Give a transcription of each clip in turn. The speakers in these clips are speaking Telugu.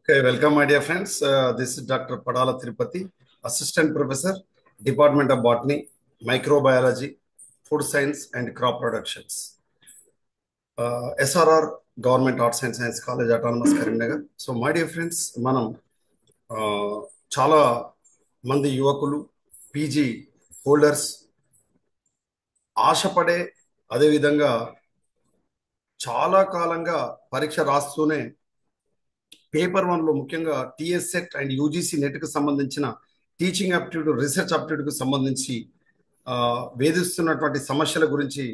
Okay, welcome, my dear friends. This is Dr. Padala Tirupati, Assistant Professor, Department of Botany, Microbiology, Food Science, and Crop Productions. SRR Government Arts and Science College, Autonomous Karimnagar. So, my dear friends, మనం చాలా మంది యువకులు పీజీ హోల్డర్స్ ఆశపడే అదేవిధంగా చాలా కాలంగా పరీక్ష రాస్తూనే పేపర్ వన్లో ముఖ్యంగా టిఎస్ సెట్ అండ్ యూజీసీ నెట్కి సంబంధించిన టీచింగ్ అప్టిట్యూడ్ రీసెర్చ్ అప్టిట్యూడ్కి సంబంధించి వేధిస్తున్నటువంటి సమస్యల గురించి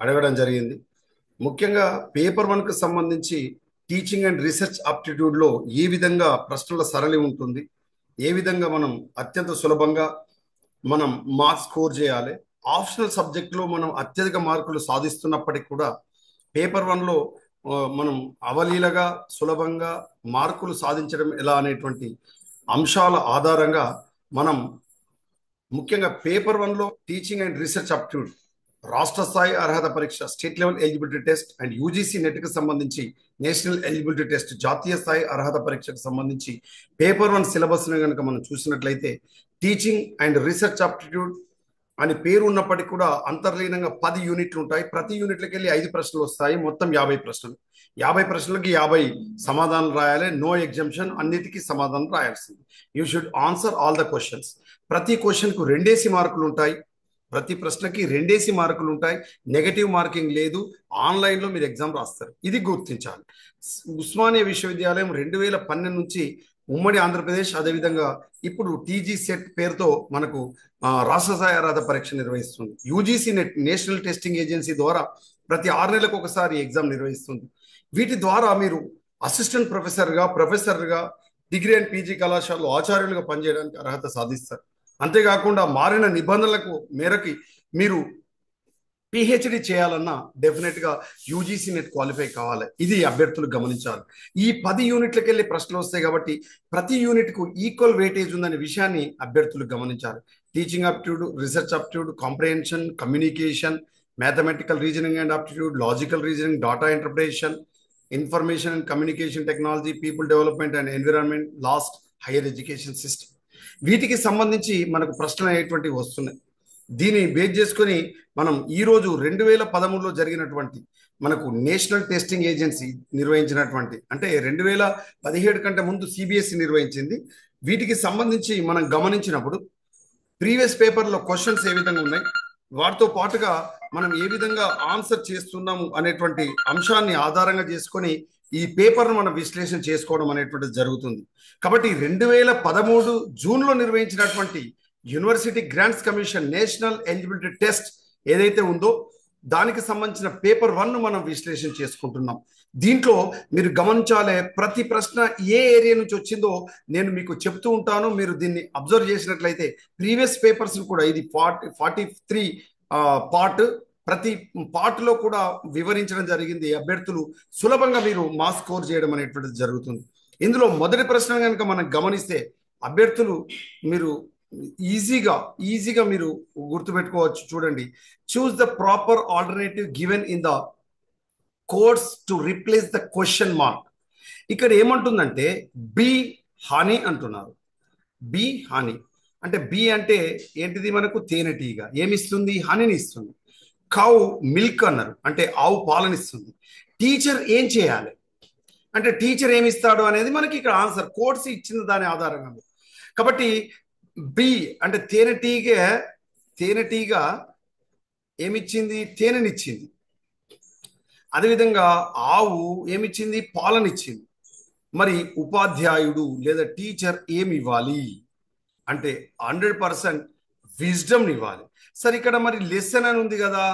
అడగడం జరిగింది. ముఖ్యంగా పేపర్ వన్కి సంబంధించి టీచింగ్ అండ్ రీసెర్చ్ అప్టిట్యూడ్లో ఏ విధంగా ప్రశ్నల సరళి ఉంటుంది, ఏ విధంగా మనం అత్యంత సులభంగా మనం మార్క్స్ స్కోర్ చేయాలి, ఆప్షనల్ సబ్జెక్ట్లో మనం అత్యధిక మార్కులు సాధిస్తున్నప్పటికీ కూడా పేపర్ వన్లో మనం అవలీలగా సులభంగా మార్కులు సాధించడం ఎలా అనేటువంటి అంశాల ఆధారంగా మనం ముఖ్యంగా పేపర్ వన్లో టీచింగ్ అండ్ రీసెర్చ్ అప్టిట్యూడ్ రాష్ట్ర స్థాయి అర్హత పరీక్ష state level eligibility test and UGC నెట్కి సంబంధించి నేషనల్ ఎలిజిబిలిటీ టెస్ట్ జాతీయ స్థాయి అర్హత పరీక్షకు సంబంధించి పేపర్ వన్ సిలబస్ని కనుక మనం చూసినట్లయితే టీచింగ్ అండ్ రీసెర్చ్ అప్టిట్యూడ్ అని పేరు ఉన్నప్పటికీ కూడా అంతర్లీనంగా 10 యూనిట్లు ఉంటాయి. ప్రతి యూనిట్లకి వెళ్ళి 5 ప్రశ్నలు వస్తాయి. మొత్తం 50 ప్రశ్నలు. 50 ప్రశ్నలకి 50 సమాధానం రాయాలి. నో ఎగ్జంప్షన్, అన్నిటికీ సమాధానం రాయాల్సింది. You should answer all the questions. ప్రతి క్వశ్చన్కు 2 మార్కులు ఉంటాయి. ప్రతి ప్రశ్నకి 2 మార్కులు ఉంటాయి. నెగటివ్ మార్కింగ్ లేదు. ఆన్లైన్లో మీరు ఎగ్జామ్ రాస్తారు. ఇది గుర్తించాలి. ఉస్మానియా విశ్వవిద్యాలయం 2012 నుంచి ఉమ్మడి ఆంధ్రప్రదేశ్ అదేవిధంగా ఇప్పుడు టీజీ సెట్ పేరుతో మనకు రాష్ట్ర స్థాయి అర్హత పరీక్ష నిర్వహిస్తుంది. UGC net national testing agency ద్వారా ప్రతి 6 నెలలకు ఒకసారి ఎగ్జామ్ నిర్వహిస్తుంది. వీటి ద్వారా మీరు అసిస్టెంట్ ప్రొఫెసర్గా డిగ్రీ అండ్ పీజీ కళాశాలలో ఆచార్యులుగా పనిచేయడానికి అర్హత సాధిస్తారు. అంతేకాకుండా మారిన నిబంధనలకు మేరకి మీరు పిహెచ్డి చేయాలన్నా డెఫినెట్గా యూజీసీ నెట్ క్వాలిఫై కావాలి. ఇది అభ్యర్థులు గమనించాలి. ఈ 10 యూనిట్లకు వెళ్ళి ప్రశ్నలు వస్తాయి కాబట్టి ప్రతి యూనిట్కు ఈక్వల్ వెయిటేజ్ ఉందనే విషయాన్ని అభ్యర్థులు గమనించాలి. Teaching aptitude, research aptitude, comprehension, communication, mathematical reasoning and aptitude, logical reasoning, data interpretation, information and communication technology, people development and environment, last higher education system. వీటికి సంబంధించి మనకు ప్రశ్నలు అనేటువంటివి వస్తున్నాయి. దీన్ని బేస్ చేసుకొని మనం ఈరోజు 2013లో జరిగినటువంటి మనకు నేషనల్ టెస్టింగ్ ఏజెన్సీ నిర్వహించినటువంటి అంటే 2017 కంటే ముందు సిబిఎస్ఈ నిర్వహించింది. వీటికి సంబంధించి మనం గమనించినప్పుడు ప్రీవియస్ పేపర్లో క్వశ్చన్స్ ఏ విధంగా ఉన్నాయి, వాటితో పాటుగా మనం ఏ విధంగా ఆన్సర్ చేస్తున్నాము అనేటువంటి అంశాన్ని ఆధారంగా చేసుకొని ఈ పేపర్ను మనం విశ్లేషణ చేసుకోవడం అనేటువంటిది జరుగుతుంది. కాబట్టి 2013 జూన్లో నిర్వహించినటువంటి university grants commission national eligibility test ఏదైతే ఉందో దానికి సంబంధించిన పేపర్ 1 మనం విశ్లేషణ చేసుకుంటున్నాం. దీంట్లో మీరు గమనించాలే, ప్రతి ప్రశ్న ఏ ఏరియా నుంచి వచ్చిందో నేను మీకు చెప్తూ ఉంటాను. మీరు దీన్ని అబ్జర్వ్ చేసినట్లయితే ప్రీవియస్ పేపర్స్ కూడా ఇది 43 పార్ట్, ప్రతి పార్ట్లో కూడా వివరించడం జరిగింది. అభ్యర్థులు సులభంగా మీరు మార్క్స్ స్కోర్ చేయడం అనేటువంటిది జరుగుతుంది. ఇందులో మొదటి ప్రశ్న కనుక మనం గమనిస్తే అభ్యర్థులు మీరు ఈజీగా మీరు గుర్తుపెట్టుకోవచ్చు. చూడండి, choose the proper alternative given in the course to replace the question mark. ఇక్కడ ఏమంటుందంటే బి హనీ అంటున్నారు. బి హనీ అంటే బి అంటే ఏంటిది, మనకు తేనెటీగ ఏమిస్తుంది, హనీని ఇస్తుంది. కౌ మిల్క్ అన్నారు, అంటే ఆవు పాలనిస్తుంది. టీచర్ ఏం చేయాలి అంటే టీచర్ ఏమిస్తాడు అనేది మనకి ఇక్కడ ఆన్సర్ కోర్స్ ఇచ్చిన దాని ఆధారంగా. కాబట్టి బి అంటే తేనెటీగ ఏమిచ్చింది, తేనెనిచ్చింది. అదేవిధంగా ఆవు ఏమిచ్చింది, పాలనిచ్చింది. మరి ఉపాధ్యాయుడు లేదా టీచర్ ఏమి ఇవ్వాలి అంటే 100% విజ్డమ్ ఇవ్వాలి. సరే, ఇక్కడ మరి లెసన్ అని ఉంది కదా,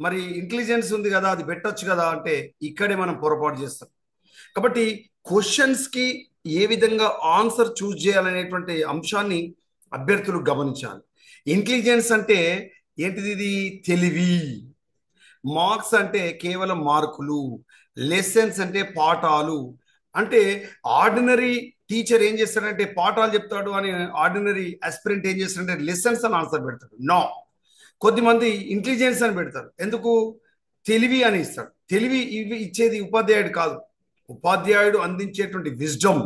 మరి ఇంటెలిజెన్స్ ఉంది కదా, అది పెట్టొచ్చు కదా అంటే ఇక్కడే మనం పొరపాటు చేస్తాం. కాబట్టి క్వశ్చన్స్కి ఏ విధంగా ఆన్సర్ చూస్ చేయాలనేటువంటి అంశాన్ని అభ్యర్థులు గమనించాలి. ఇంటెలిజెన్స్ అంటే ఏంటిది, ఇది తెలివి. మార్క్స్ అంటే కేవలం మార్కులు. లెసన్స్ అంటే పాఠాలు. అంటే ఆర్డినరీ టీచర్ ఏం చేస్తాడంటే పాఠాలు చెప్తాడు అని ఆర్డినరీ ఆస్పిరెంట్ ఏం చేస్తాడంటే లెసన్స్ అని ఆన్సర్ పెడతాడు. నో, కొద్దిమంది ఇంటెలిజెన్స్ అని పెడతారు. ఎందుకు, తెలివి అని ఇస్తాడు. తెలివి ఇచ్చేది ఉపాధ్యాయుడు కాదు. ఉపాధ్యాయుడు అందించేటువంటి wisdom,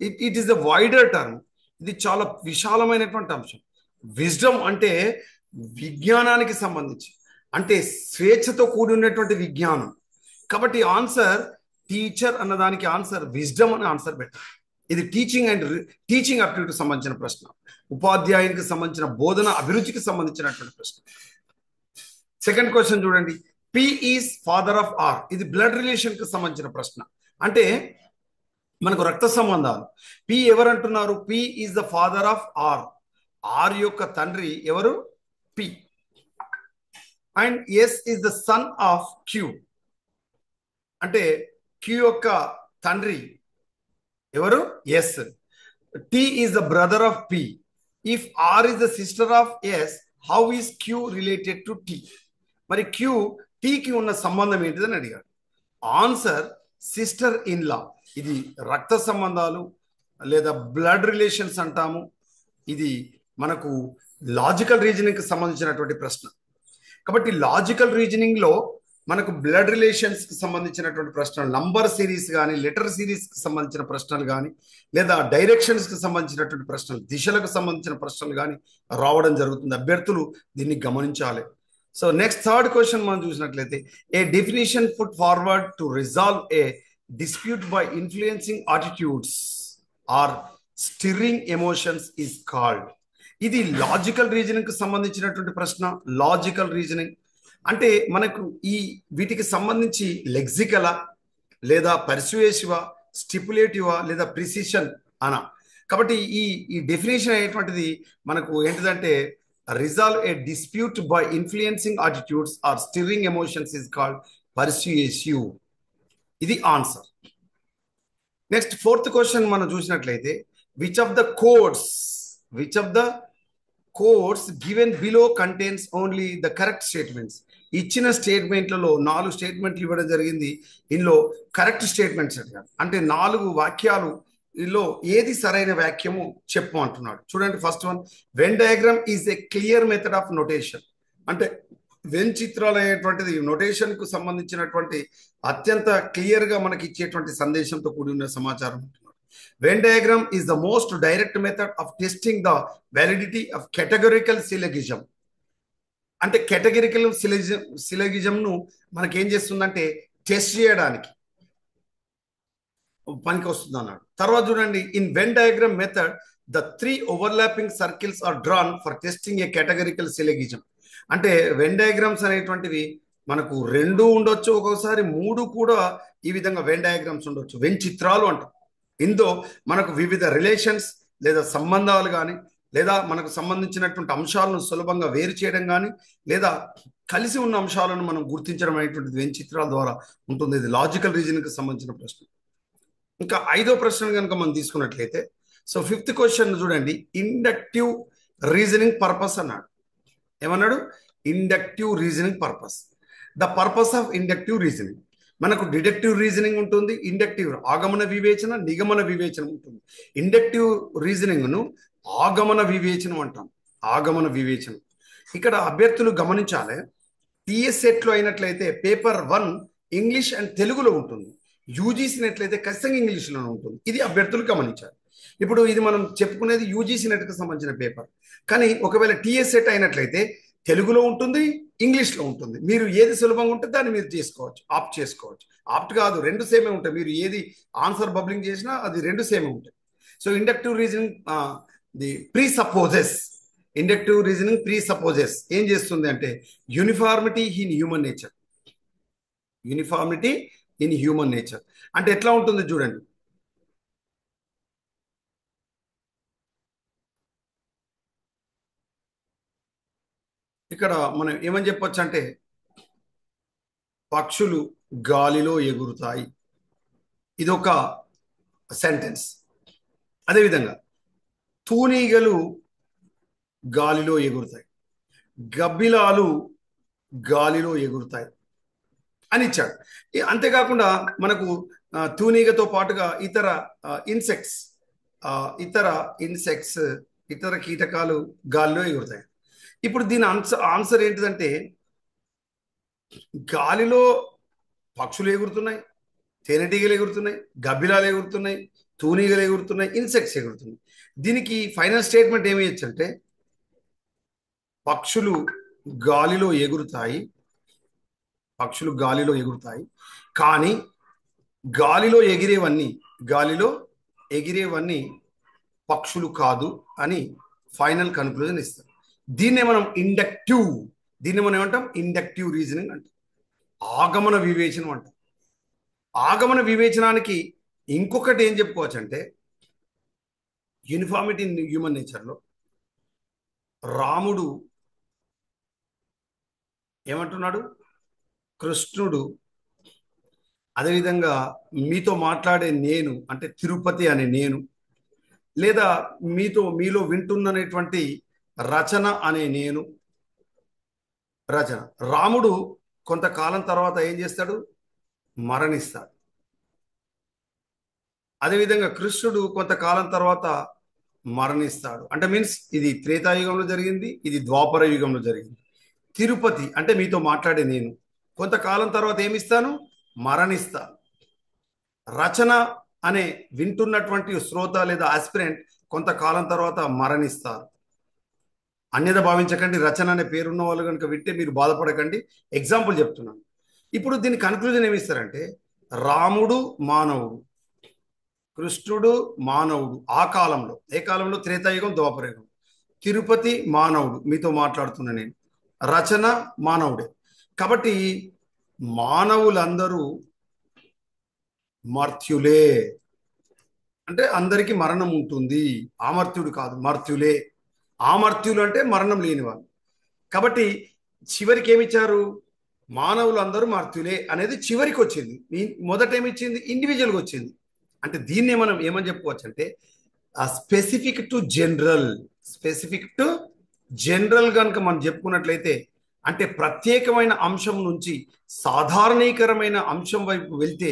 it is the wider term. ఇది చాలా విశాలమైనటువంటి అంశం. విజ్డమ్ అంటే విజ్ఞానానికి సంబంధించి, అంటే స్వేచ్ఛతో కూడి ఉన్నటువంటి విజ్ఞానం. కాబట్టి ఆన్సర్ టీచర్ అన్నదానికి ఆన్సర్ విజ్డమ్ అని ఆన్సర్ పెట్టాలి. ఇది టీచింగ్ అప్టిట్యూడ్కి సంబంధించిన ప్రశ్న, ఉపాధ్యాయునికి సంబంధించిన బోధన అభిరుచికి సంబంధించినటువంటి ప్రశ్న. సెకండ్ క్వశ్చన్ చూడండి, P is father of R. ఇది బ్లడ్ రిలేషన్ కి సంబంధించిన ప్రశ్న. అంటే మనకు రక్త సంబంధాలు. పి ఎవరు అంటున్నారు? P is the father of R. R యొక్క తండ్రి ఎవరు? P. And S is the son of Q. అంటే క్యూ యొక్క తండ్రి ఎవరు? S. T is the brother of P. If R is the sister of S, how is Q related to T? మరి క్యూ టీకి ఉన్న సంబంధం ఏంటిదని అడిగాడు. Answer sister in law. ఇది రక్త సంబంధాలు లేదా బ్లడ్ రిలేషన్స్ అంటాము. ఇది మనకు లాజికల్ రీజనింగ్కి సంబంధించినటువంటి ప్రశ్న. కాబట్టి లాజికల్ రీజనింగ్లో మనకు బ్లడ్ రిలేషన్స్కి సంబంధించినటువంటి ప్రశ్నలు, నంబర్ సిరీస్ కానీ లెటర్ సిరీస్కి సంబంధించిన ప్రశ్నలు కానీ లేదా డైరెక్షన్స్కి సంబంధించినటువంటి ప్రశ్నలు, దిశలకు సంబంధించిన ప్రశ్నలు కానీ రావడం జరుగుతుంది. అభ్యర్థులు దీన్ని గమనించాలి. సో నెక్స్ట్ థర్డ్ క్వశ్చన్ మనం చూసినట్లయితే, a definition put forward to resolve a dispute by influencing attitudes or stirring emotions is called. ఇది లాజికల్ రీజనింగ్ కి సంబంధించినటువంటి ప్రశ్న. లాజికల్ రీజనింగ్ అంటే మనకు వీటికి సంబంధించి లెక్సికలా లేదా పర్సుయేసివా, స్టిపులేటివా లేదా ప్రిసిషన్ అనా. కాబట్టి ఈ డెఫినేషన్ అనేటువంటిది మనకు ఏంటిదంటే, resolve a dispute by influencing attitudes or stirring emotions is called persuasive. ఇది ఆన్సర్. నెక్స్ట్ ఫోర్త్ క్వశ్చన్ మనం చూసినట్లయితే, which of the codes given below contains only the correct statements. ఇచ్చిన స్టేట్మెంట్లలో 4 స్టేట్మెంట్లు ఇవ్వడం జరిగింది. ఇందులో కరెక్ట్ స్టేట్మెంట్స్ అడిగారు. అంటే 4 వాక్యాలు లో ఏది సరైన వాక్యము చెప్పు అంటున్నాడు. చూడండి, first one, when diagram is a clear method of notation. అంటే వెన్ చిత్రాలు అనేటువంటిది నోటేషన్ కు సంబంధించినటువంటి అత్యంత క్లియర్ గా మనకి ఇచ్చేటువంటి సందేశంతో కూడి ఉన్న సమాచారం అంటున్నాడు. Venn diagram is the most direct method of testing the validity of categorical syllogism. అంటే కేటగరికల్ సిలగిజం ను మనకి ఏం చేస్తుందంటే టెస్ట్ చేయడానికి పనికి వస్తుంది అన్నాడు. తర్వాత చూడండి, in Venn diagram method the 3 overlapping circles are drawn for testing a categorical syllogism. అంటే వెన్ డయాగ్రామ్స్ అనేటువంటివి మనకు 2 ఉండొచ్చు, ఒక్కొక్కసారి 3 కూడా ఈ విధంగా వెన్ డయాగ్రామ్స్ ఉండొచ్చు. వెన్ చిత్రాలు అంటాం. ఇందులో మనకు వివిధ రిలేషన్స్ లేదా సంబంధాలు కానీ లేదా మనకు సంబంధించినటువంటి అంశాలను సులభంగా వేరు చేయడం కానీ లేదా కలిసి ఉన్న అంశాలను మనం గుర్తించడం అనేటువంటిది వెన్ చిత్రాల ద్వారా ఉంటుంది. ఇది లాజికల్ రీజనింగ్కి సంబంధించిన ప్రశ్న. ఇంకా 5వ ప్రశ్న కనుక మనం తీసుకున్నట్లయితే, సో 5th క్వశ్చన్ చూడండి, ఇండక్టివ్ రీజనింగ్ పర్పస్ అన్నాడు. ఏమన్నాడు? Inductive reasoning purpose. The purpose of inductive reasoning. మనకు డిడక్టివ్ రీజనింగ్ ఉంటుంది, ఇండక్టివ్ ఆగమన వివేచన, నిగమన వివేచన ఉంటుంది. ఇండక్టివ్ రీజనింగ్ ను ఆగమన వివేచనం అంటాం. ఆగమన వివేచనం. ఇక్కడ అభ్యర్థులు గమనించాలి, టీఎస్ సెట్లో అయినట్లయితే పేపర్ 1 ఇంగ్లీష్ అండ్ తెలుగులో ఉంటుంది. యూజీసీ నెట్లయితే ఖచ్చితంగా ఇంగ్లీష్లోనే ఉంటుంది. ఇది అభ్యర్థులు గమనించాలి. ఇప్పుడు ఇది మనం చెప్పుకునేది యూజీసీ నెట్కి సంబంధించిన పేపర్. కానీ ఒకవేళ టీఎస్ సెట్ అయినట్లయితే తెలుగులో ఉంటుంది, ఇంగ్లీష్లో ఉంటుంది. మీరు ఏది సులభంగా ఉంటే దాన్ని మీరు చేసుకోవచ్చు, ఆప్ట్ చేసుకోవచ్చు. ఆప్ట్ కాదు, 2 సేమే ఉంటాయి. మీరు ఏది ఆన్సర్ బబ్లింగ్ చేసినా అది 2 సేమే ఉంటాయి. So inductive reasoning the presupposes. Inductive reasoning presupposes ఏం చేస్తుంది అంటే uniformity in human nature. Uniformity in human nature అంటే ఎట్లా ఉంటుంది చూడండి. ఇక్కడ మనం ఏమని చెప్పొచ్చు అంటే, పక్షులు గాలిలో ఎగురుతాయి, ఇదొక సెంటెన్స్. అదేవిధంగా తూనీగలు గాలిలో ఎగురుతాయి, గబ్బిలాలు గాలిలో ఎగురుతాయి అని ఇచ్చాడు. అంతేకాకుండా మనకు తూనీగతో పాటుగా ఇతర ఇన్సెక్ట్స్ ఇతర కీటకాలు గాలిలో ఎగురుతాయి. ఇప్పుడు దీని ఆన్సర్ ఏంటిదంటే, గాలిలో పక్షులు ఎగురుతున్నాయి, తేనెటీగలు ఎగురుతున్నాయి, గబ్బిలాలు ఎగురుతున్నాయి, తూనీగలు ఎగురుతున్నాయి, ఇన్సెక్ట్స్ ఎగురుతున్నాయి. దీనికి ఫైనల్ స్టేట్మెంట్ ఏమి ఇవ్వచ్చు అంటే పక్షులు గాలిలో ఎగురుతాయి, పక్షులు గాలిలో ఎగురుతాయి, కానీ గాలిలో ఎగిరేవన్నీ గాలిలో ఎగిరేవన్నీ పక్షులు కాదు అని ఫైనల్ కన్క్లూజన్ ఇస్తారు. దీన్ని మనం ఏమంటాం? ఇండక్టివ్ రీజనింగ్ అంటాం, ఆగమన వివేచనం అంటాం. ఆగమన వివేచనానికి ఇంకొకటి ఏం చెప్పుకోవచ్చు అంటే యూనిఫార్మిటీ ఇన్ హ్యూమన్ నేచర్లో రాముడు ఏమంటున్నాడు, కృష్ణుడు, అదేవిధంగా మీతో మాట్లాడే నేను అంటే తిరుపతి అనే నేను, లేదా మీలో వింటున్నటువంటి రచన అనే నేను, రచన. రాముడు కొంతకాలం తర్వాత ఏం చేస్తాడు? మరణిస్తాడు. అదేవిధంగా కృష్ణుడు కొంతకాలం తర్వాత మరణిస్తాడు. అంటే మీన్స్ ఇది త్రేతాయుగంలో జరిగింది, ఇది ద్వాపర యుగంలో జరిగింది. తిరుపతి అంటే మీతో మాట్లాడే నేను కొంతకాలం తర్వాత ఏమిస్తాను? మరణిస్తాను. రచన అనే వింటున్నటువంటి శ్రోత లేదా ఆస్పిరెంట్ కొంతకాలం తర్వాత మరణిస్తారు. అన్యద భావించకండి, రచన అనే పేరున్న వాళ్ళు కనుక వింటే మీరు బాధపడకండి, ఎగ్జాంపుల్ చెప్తున్నాను. ఇప్పుడు దీని కన్క్లూజన్ ఏమిస్తారంటే రాముడు మానవుడు, కృష్ణుడు మానవుడు. ఆ కాలంలో, ఏ కాలంలో? త్రేతాయుగం, ద్వాపరయుగం. తిరుపతి మానవుడు, మీతో మాట్లాడుతున్నా నేను. రచన మానవుడే. కాబట్టి మానవులందరూ మర్త్యులే, అంటే అందరికీ మరణం ఉంటుంది. ఆమర్త్యుడు కాదు, మర్త్యులే. ఆమర్త్యులు అంటే మరణం లేని వాళ్ళు. కాబట్టి చివరికి ఏమిచ్చారు? మానవులు అందరూ మర్త్యులే అనేది చివరికి వచ్చింది. మొదట ఏమిచ్చింది? ఇండివిజువల్గా వచ్చింది. అంటే దీన్ని మనం ఏమని చెప్పుకోవచ్చు అంటే specific to general. Specific to general కనుక మనం చెప్పుకున్నట్లయితే అంటే ప్రత్యేకమైన అంశం నుంచి సాధారణీకరమైన అంశం వైపు వెళ్తే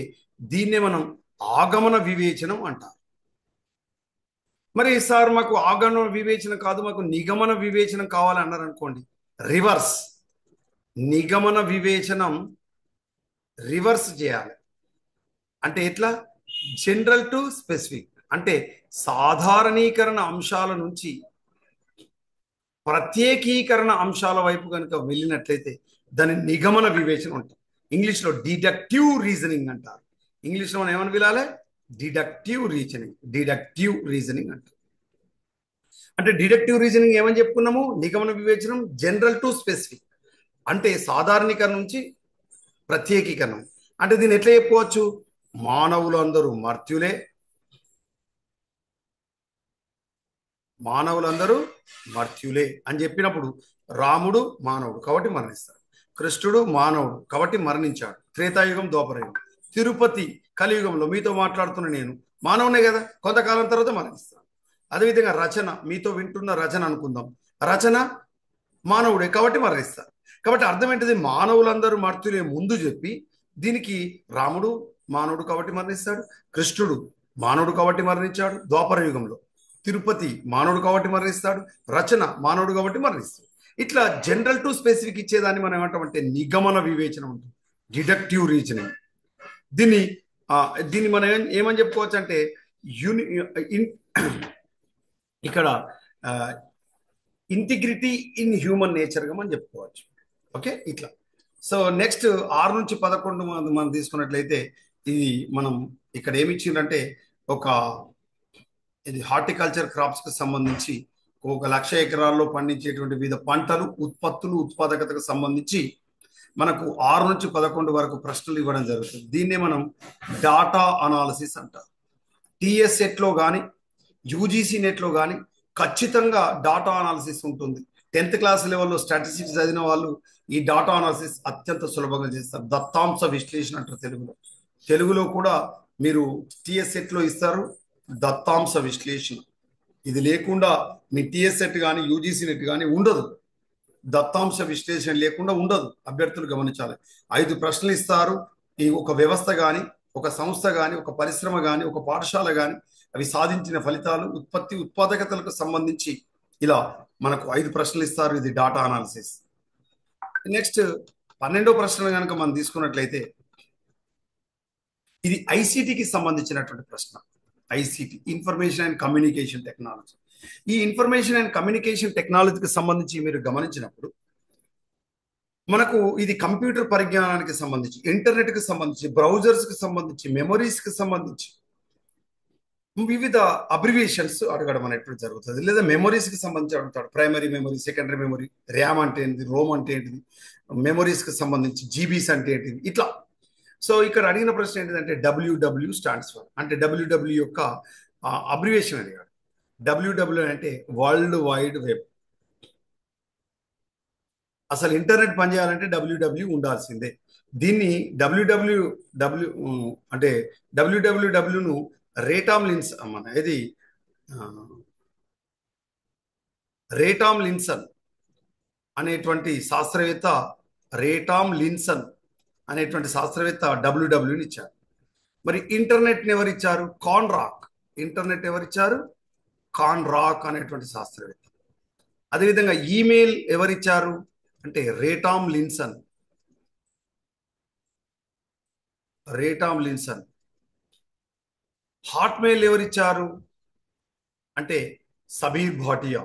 దీన్నే మనం ఆగమన వివేచనం అంటారు. మరి సార్ మాకు ఆగమన వివేచన కాదు, మాకు నిగమన వివేచనం కావాలి అన్నారు అనుకోండి, రివర్స్. నిగమన వివేచనం రివర్స్ చేయాలి. అంటే ఎట్లా? జనరల్ టు స్పెసిఫిక్, అంటే సాధారణీకరణ అంశాల నుంచి ప్రత్యేకీకరణ అంశాల వైపు కనుక వెళ్ళినట్లయితే దాని నిగమన వివేచన ఉంటుంది. ఇంగ్లీష్లో డిడక్టివ్ రీజనింగ్ అంటారు. ఇంగ్లీష్లో మనం ఏమని పిలాలి? డిడక్టివ్ రీజనింగ్ అంటారు. అంటే డిడక్టివ్ రీజనింగ్ ఏమని చెప్పుకున్నాము? నిగమన వివేచనం జనరల్ టు స్పెసిఫిక్, అంటే సాధారణీకరణ నుంచి ప్రత్యేకీకరణం. అంటే దీన్ని ఎట్లా చెప్పుకోవచ్చు? మానవులందరూ మర్త్యులే, మానవులందరూ మర్త్యులే అని చెప్పినప్పుడు రాముడు మానవుడు కాబట్టి మరణిస్తాడు, కృష్ణుడు మానవుడు కాబట్టి మరణించాడు. త్రేతాయుగం, ద్వాపరయుగం. తిరుపతి కలియుగంలో మీతో మాట్లాడుతున్న నేను మానవునే కదా, కొంతకాలం తర్వాత మరణిస్తాను. అదేవిధంగా రచన, మీతో వింటున్న రచన అనుకుందాం, రచన మానవుడే కాబట్టి మరణిస్తాడు. కాబట్టి అర్థం ఏంటిది? మానవులందరూ మర్త్యులే ముందు చెప్పి దీనికి రాముడు మానవుడు కాబట్టి మరణిస్తాడు, కృష్ణుడు మానవుడు కాబట్టి మరణించాడు ద్వాపర యుగంలో, తిరుపతి మానవుడు కాబట్టి మరణిస్తాడు, రచన మానవుడు కాబట్టి మరణిస్తాడు. ఇట్లా జనరల్ టు స్పెసిఫిక్ ఇచ్చేదాన్ని మనం ఏమంటామంటే నిగమన వివేచన ఉంటుంది, డిడక్టివ్ రీజనింగ్. దీన్ని దీన్ని మనం ఏమని చెప్పుకోవచ్చు అంటే ఇక్కడ ఇంటిగ్రిటీ ఇన్ హ్యూమన్ నేచర్గా మనం చెప్పుకోవచ్చు. ఓకే, ఇట్లా. సో నెక్స్ట్ 6 నుంచి 11 మనం తీసుకున్నట్లయితే ఇది మనం ఇక్కడ ఏమి ఇచ్చిందంటే ఇది హార్టికల్చర్ క్రాప్స్ కి సంబంధించి 1,00,000 ఎకరాల్లో పండించేటువంటి వివిధ పంటలు, ఉత్పత్తులు, ఉత్పాదకతకు సంబంధించి మనకు 6 నుంచి 11 వరకు ప్రశ్నలు ఇవ్వడం జరుగుతుంది. దీన్నే మనం డాటా అనాలిసిస్ అంటారు. టిఎస్ సెట్లో కానీ యూజీసీ నెట్లో కానీ ఖచ్చితంగా డాటా అనాలిసిస్ ఉంటుంది. 10th క్లాస్ లెవెల్లో స్టాటిస్టిక్స్ చదివిన వాళ్ళు ఈ డాటా అనాలిసిస్ అత్యంత సులభంగా చేస్తారు. దత్తాంశ విశ్లేషణ అంటారు తెలుగులో కూడా మీరు టిఎస్ సెట్లో ఇస్తారు దత్తాంశ విశ్లేషణ. ఇది లేకుండా మీ టిఎస్ సెట్ కానీ యూజీసీ నెట్ కానీ ఉండదు. దత్తాంశ విశ్లేషణ లేకుండా ఉండదు. అభ్యర్థులు గమనించాలి. 5 ప్రశ్నలు ఇస్తారు. ఈ ఒక వ్యవస్థ కానీ, ఒక సంస్థ కానీ, ఒక పరిశ్రమ కానీ, ఒక పాఠశాల కానీ అవి సాధించిన ఫలితాలు, ఉత్పత్తి, ఉత్పాదకతలకు సంబంధించి ఇలా మనకు 5 ప్రశ్నలు ఇస్తారు. ఇది డాటా అనాలిసిస్. నెక్స్ట్ 12వ ప్రశ్న కనుక మనం తీసుకున్నట్లయితే ఇది ఐసిటికి సంబంధించినటువంటి ప్రశ్న. ICT, information and communication technology. ఈ ఇన్ఫర్మేషన్ అండ్ కమ్యూనికేషన్ టెక్నాలజీకి సంబంధించి మీరు గమనించినప్పుడు మనకు ఇది కంప్యూటర్ పరిజ్ఞానానికి సంబంధించి, ఇంటర్నెట్కి సంబంధించి, బ్రౌజర్స్కి సంబంధించి, మెమరీస్కి సంబంధించి వివిధ అబ్రివేషన్స్ అడగడం అనేటువంటి జరుగుతుంది. లేదా మెమరీస్కి సంబంధించి అడుగుతాడు. Primary memory, secondary memory, RAM అంటే ఏంటిది, రోమ్ అంటే ఏంటిది, మెమరీస్కి సంబంధించి జీబీస్ అంటే ఏంటిది, ఇట్లా. సో ఇక్కడ అడిగిన ప్రశ్న ఏంటిదంటే డబ్ల్యూడబ్ల్యూ స్టాండ్స్ ఫర్, అంటే డబ్ల్యూడబ్ల్యూ యొక్క అబ్రివేషన్ అడిగాడు. డబ్ల్యూడబ్ల్యూ అంటే వరల్డ్ వైడ్ వెబ్. అసలు ఇంటర్నెట్ పనిచేయాలంటే డబ్ల్యూడబ్ల్యూ ఉండాల్సిందే. దీన్ని డబ్ల్యూడబ్ల్యూ అంటే డబ్ల్యూడబ్ల్యూడబ్ల్యూను రేటామ్లిన్స్ మన ఇది రేటామ్లిన్సన్ అనేటువంటి శాస్త్రవేత్త, రేటామ్లిన్సన్ అనేటువంటి శాస్త్రవేత్త డబ్ల్యూడబ్ల్యూని ఇచ్చారు. మరి ఇంటర్నెట్ని ఎవరిచ్చారు? కాన్రాక్. ఇంటర్నెట్ ఎవరిచ్చారు? కాన్రాక్ అనేటువంటి శాస్త్రవేత్త. అదేవిధంగా ఈమెయిల్ ఎవరిచ్చారు అంటే రేటామ్లిన్సన్. హాట్మెయిల్ ఎవరిచ్చారు అంటే సబీర్ భాటియా.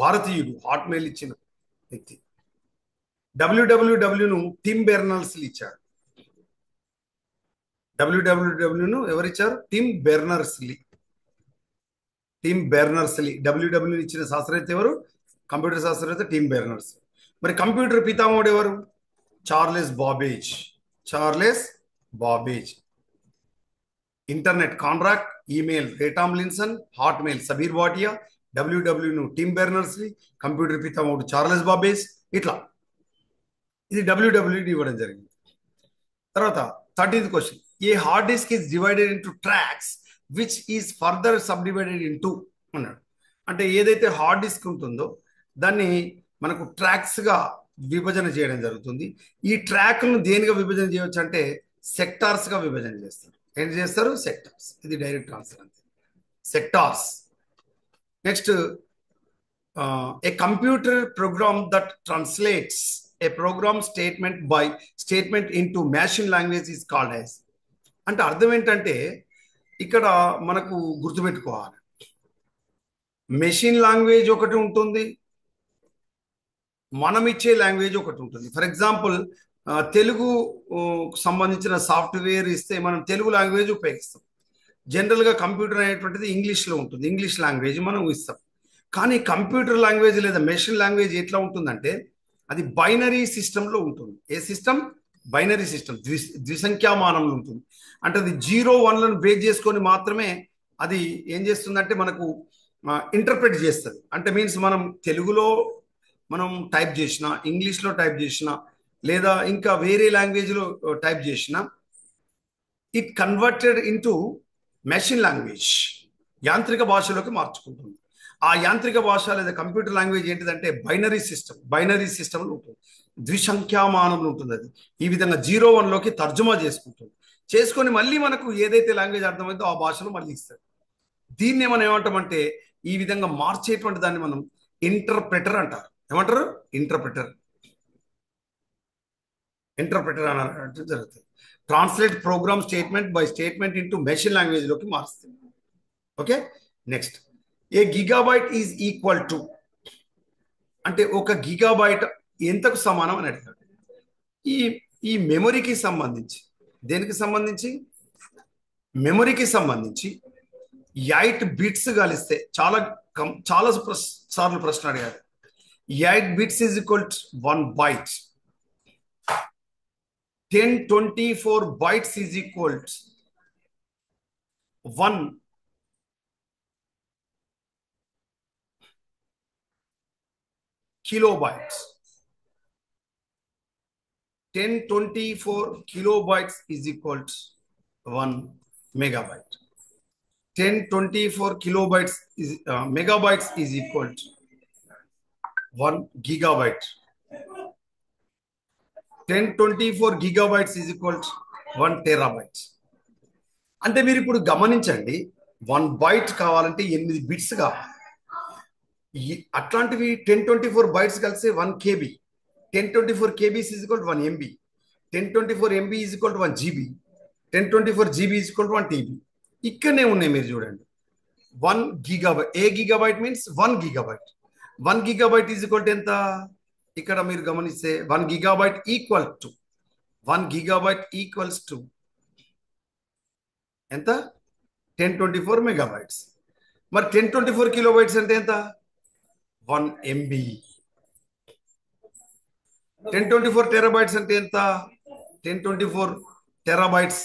భారతీయుడు హాట్మెయిల్ ఇచ్చిన వ్యక్తి. డబ్ల్యూడబ్ల్యూడబ్ల్యూను టిమ్ బెర్నర్స్లీ ఇచ్చాడు. డబ్ల్యూడబ్ల్యూడబ్ల్యూను ఎవరిచ్చారు? Tim Berners-Lee. డబ్ల్యూడబ్ల్యూ ఇచ్చిన శాస్త్రవేత్త ఎవరు? కంప్యూటర్ శాస్త్రవేత్త టిమ్ బెర్నర్స్. మరి కంప్యూటర్ పితామహుడు ఎవరు? Charles Babbage. ఇంటర్నెట్ కాన్రాక్, email Ray Tomlinson, Hotmail Sabeer Bhatia, డబ్ల్యూడబ్ల్యూను టిమ్ బెర్నర్స్లీ, కంప్యూటర్ పితామహుడు చార్లెస్ బాబేజ్. ఇట్లా ఇది డబ్ల్యూడబ్ల్యూని ఇవ్వడం జరిగింది. తర్వాత 13th question, a hard disk is divided into tracks which is further subdivided into అన్నాడు. అంటే ఏదైతే హార్డ్ డిస్క్ ఉంటుందో దాన్ని మనకు ట్రాక్స్గా విభజన చేయడం జరుగుతుంది. ఈ ట్రాక్ను దేనిగా విభజన చేయవచ్చు అంటే సెక్టార్స్గా విభజన చేస్తారు. ఏం చేస్తారు? సెక్టార్స్. ఇది డైరెక్ట్ ఆన్సర్ అంతే, sectors. Next, a computer program that translates a program statement into machine language is called as. అంటే అర్థం ఏంటంటే ఇక్కడ మనకు గుర్తుపెట్టుకోవాలి, మెషిన్ లాంగ్వేజ్ ఒకటి ఉంటుంది, మనం ఇచ్చే లాంగ్వేజ్ ఒకటి ఉంటుంది. ఫర్ ఎగ్జాంపుల్ తెలుగు సంబంధించిన సాఫ్ట్వేర్ ఇస్తే మనం తెలుగు లాంగ్వేజ్ ఉపయోగిస్తాం. జనరల్గా కంప్యూటర్ అనేటువంటిది ఇంగ్లీష్లో ఉంటుంది, ఇంగ్లీష్ లాంగ్వేజ్ మనం ఇస్తాం. కానీ కంప్యూటర్ లాంగ్వేజ్ లేదా మెషిన్ లాంగ్వేజ్ ఎట్లా ఉంటుందంటే అది బైనరీ సిస్టంలో ఉంటుంది. ఏ సిస్టమ్? బైనరీ సిస్టమ్, ద్విసంఖ్యామానంలో ఉంటుంది. అంటే అది 0, 1లను బేస్ చేసుకొని మాత్రమే అది ఏం చేస్తుందంటే మనకు ఇంటర్ప్రెట్ చేస్తుంది. అంటే మీన్స్ మనం తెలుగులో మనం టైప్ చేసిన, ఇంగ్లీష్లో టైప్ చేసిన, లేదా ఇంకా వేరే లాంగ్వేజ్లో టైప్ చేసిన, it converted into machine language, యాంత్రిక భాషలోకి మార్చుకుంటుంది. ఆ యాంత్రిక భాష లేదా కంప్యూటర్ లాంగ్వేజ్ ఏంటిదంటే బైనరీ సిస్టంలో ఉంటుంది, ద్విసంఖ్యామానంలో ఉంటుంది. అది ఈ విధంగా 0, 1లోకి తర్జుమా చేసుకొని మళ్ళీ మనకు ఏదైతే లాంగ్వేజ్ అర్థమైందో ఆ భాషను మళ్ళీ ఇస్తుంది. దీన్ని మనం ఏమంటామంటే ఈ విధంగా మార్చేటువంటి దాన్ని మనం ఇంటర్ప్రెటర్ అంటారు. ఏమంటారు? ఇంటర్ప్రెటర్ అన్నట్టు జరుగుతుంది. Translate program statement into machine language లోకి మారుస్తుంది. Okay, next, a gigabyte is equal to అంటే ఒక గిగాబైట్ ఎంతకు సమానం అని అడిగాడు. ఈ మెమరీకి సంబంధించి, దేనికి సంబంధించి? మెమరీకి సంబంధించి 8 బిట్స్ కలిస్తే చాలా సార్లు ప్రశ్న అడిగారు. 8 bits is equal to 1 byte. 1024 bytes is equal to 1 kilobytes. 1024 kilobytes is equal to 1 megabyte. 1024 kilobytes is megabytes is equal to 1 gigabyte. 1024 gigabytes is equal to 1 terabyte. అంటే మీరు ఇప్పుడు గమనించండి, 1 బైట్ కావాలంటే 8 బిట్స్ కావాలి. అట్లాంటివి 1024 బైట్స్ కలిసి 1 KB. 1024 KB is equal to 1 MB. 1024 MB is equal to 1 GB. 1024 GB is equal to 1 TB. ఇక్కడనే ఉన్నాయి మీరు చూడండి. 1 GB. A Gigabyte means 1 GB. 1 GB is equal to ఎంత? ఇక్కడ మీరు గమనిస్తే 1 GB ఈక్వల్స్ టు ఎంత? 1024 మెగాబైట్స్. మరి 1024 కిలోబైట్స్ అంటే ఎంత? 1 MB. 1024 టెరాబైట్స్ అంటే ఎంత? 1024 టెరాబైట్స్.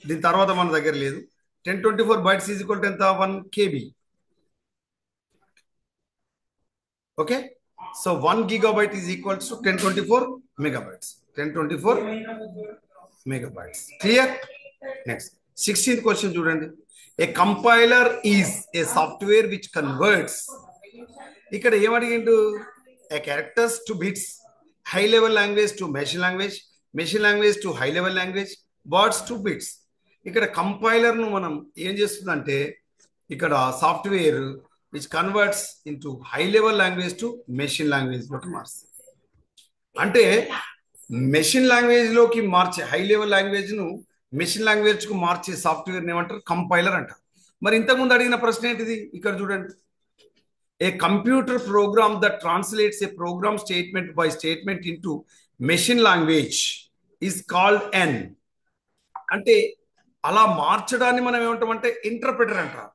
దీని తర్వాత మన దగ్గర లేదు. 1024 బైట్స్ ఈజ్ ఈక్వల్ టు ఎంత? 1 KB. Okay, so 1 GB is equals to 1024 megabytes. 1024 megabytes. Clear? Next 16th question చూడండి. A compiler is a software which converts. ఇక్కడ ఏమడిగిండు? A characters to bits, high level language to machine language, machine language to high level language, words to bits. ఇక్కడ కంపైలర్ ను మనం ఏం చేస్తుందంటే, ఇక్కడ software which converts into high level language to machine language లోకి మారుస్తుంది. అంటే మెషిన్ లాంగ్వేజ్ లోకి మార్చే, హై లెవెల్ లాంగ్వేజ్ ను మెషిన్ లాంగ్వేజ్ కు మార్చే సాఫ్ట్వేర్ ఏమంటారు? కంపైలర్ అంటారు. మరి ఇంతకుముందు అడిగిన ప్రశ్న ఏంటిది? ఇక్కడ చూడండి. A computer program that translates a program statement by statement into machine language is called an. అంటే అలా మార్చడాన్ని మనం ఏమంటామంటే ఇంటర్ప్రిటర్ అంటారు.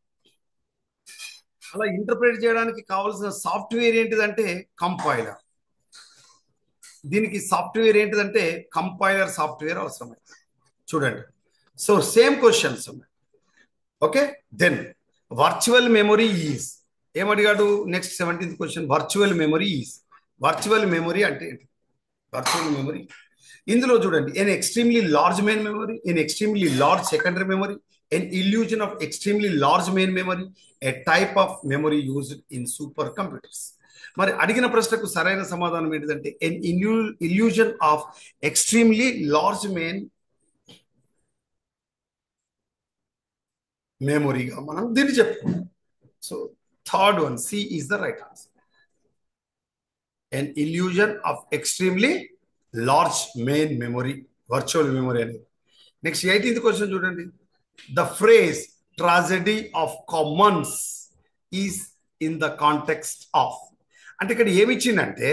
అలా ఇంటర్ప్రిట్ చేయడానికి కావాల్సిన సాఫ్ట్వేర్ ఏంటిదంటే కంపైలర్. దీనికి సాఫ్ట్వేర్ ఏంటిదంటే కంపైలర్ సాఫ్ట్వేర్ అవసరమైంది. చూడండి, సో సేమ్ క్వశ్చన్స్ ఉన్నాయి. Okay, then virtual memory is. ఏమడిగాడు? Next 17th question. Virtual memory is. Virtual memory అంటే ఏంటి? వర్చువల్ మెమొరీ ఇందులో చూడండి. An extremely large main memory, an extremely large secondary memory, an illusion of extremely large main memory, a type of memory used in supercomputers. మరి అడిగిన ప్రశ్నకు సరైన సమాధానం ఏంటిదంటే an illusion of extremely large main మెమొరీగా మనం దీన్ని చెప్పుకుంటాం. So third one, C is the right answer. An illusion of extremely large main memory, virtual memory అనేది. నెక్స్ట్ 18th క్వశ్చన్ చూడండి. The phrase tragedy of commons is in the context of. అంటే ఇక్కడ ఏమి ఇచ్చిందంటే,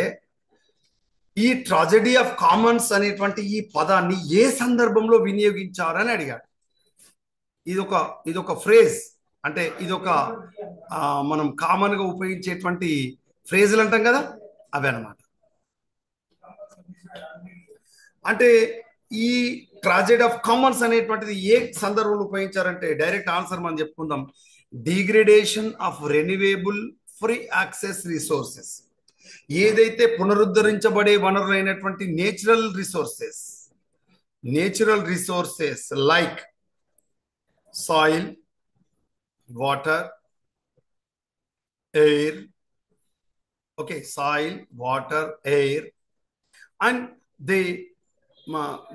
ఈ ట్రాజెడీ ఆఫ్ కామన్స్ అనేటువంటి ఈ పదాన్ని ఏ సందర్భంలో వినియోగించారని అడిగాడు. ఇదొక ఫ్రేజ్, అంటే ఇదొక మనం కామన్ గా ఉపయోగించేటువంటి ఫ్రేజులు అంటాం కదా, అవి అన్నమాట. అంటే ఈ ట్రాజెడీ ఆఫ్ కామన్స్ అనేటువంటిది ఏ సందర్భంలో ఉపయోగించారంటే డైరెక్ట్ ఆన్సర్ మనం చెప్పుకుందాం. Degradation of renewable free access resources. ఏదైతే పునరుద్ధరించబడే వనరులైనటువంటి natural resources like soil, water, air. Okay, soil, water, air and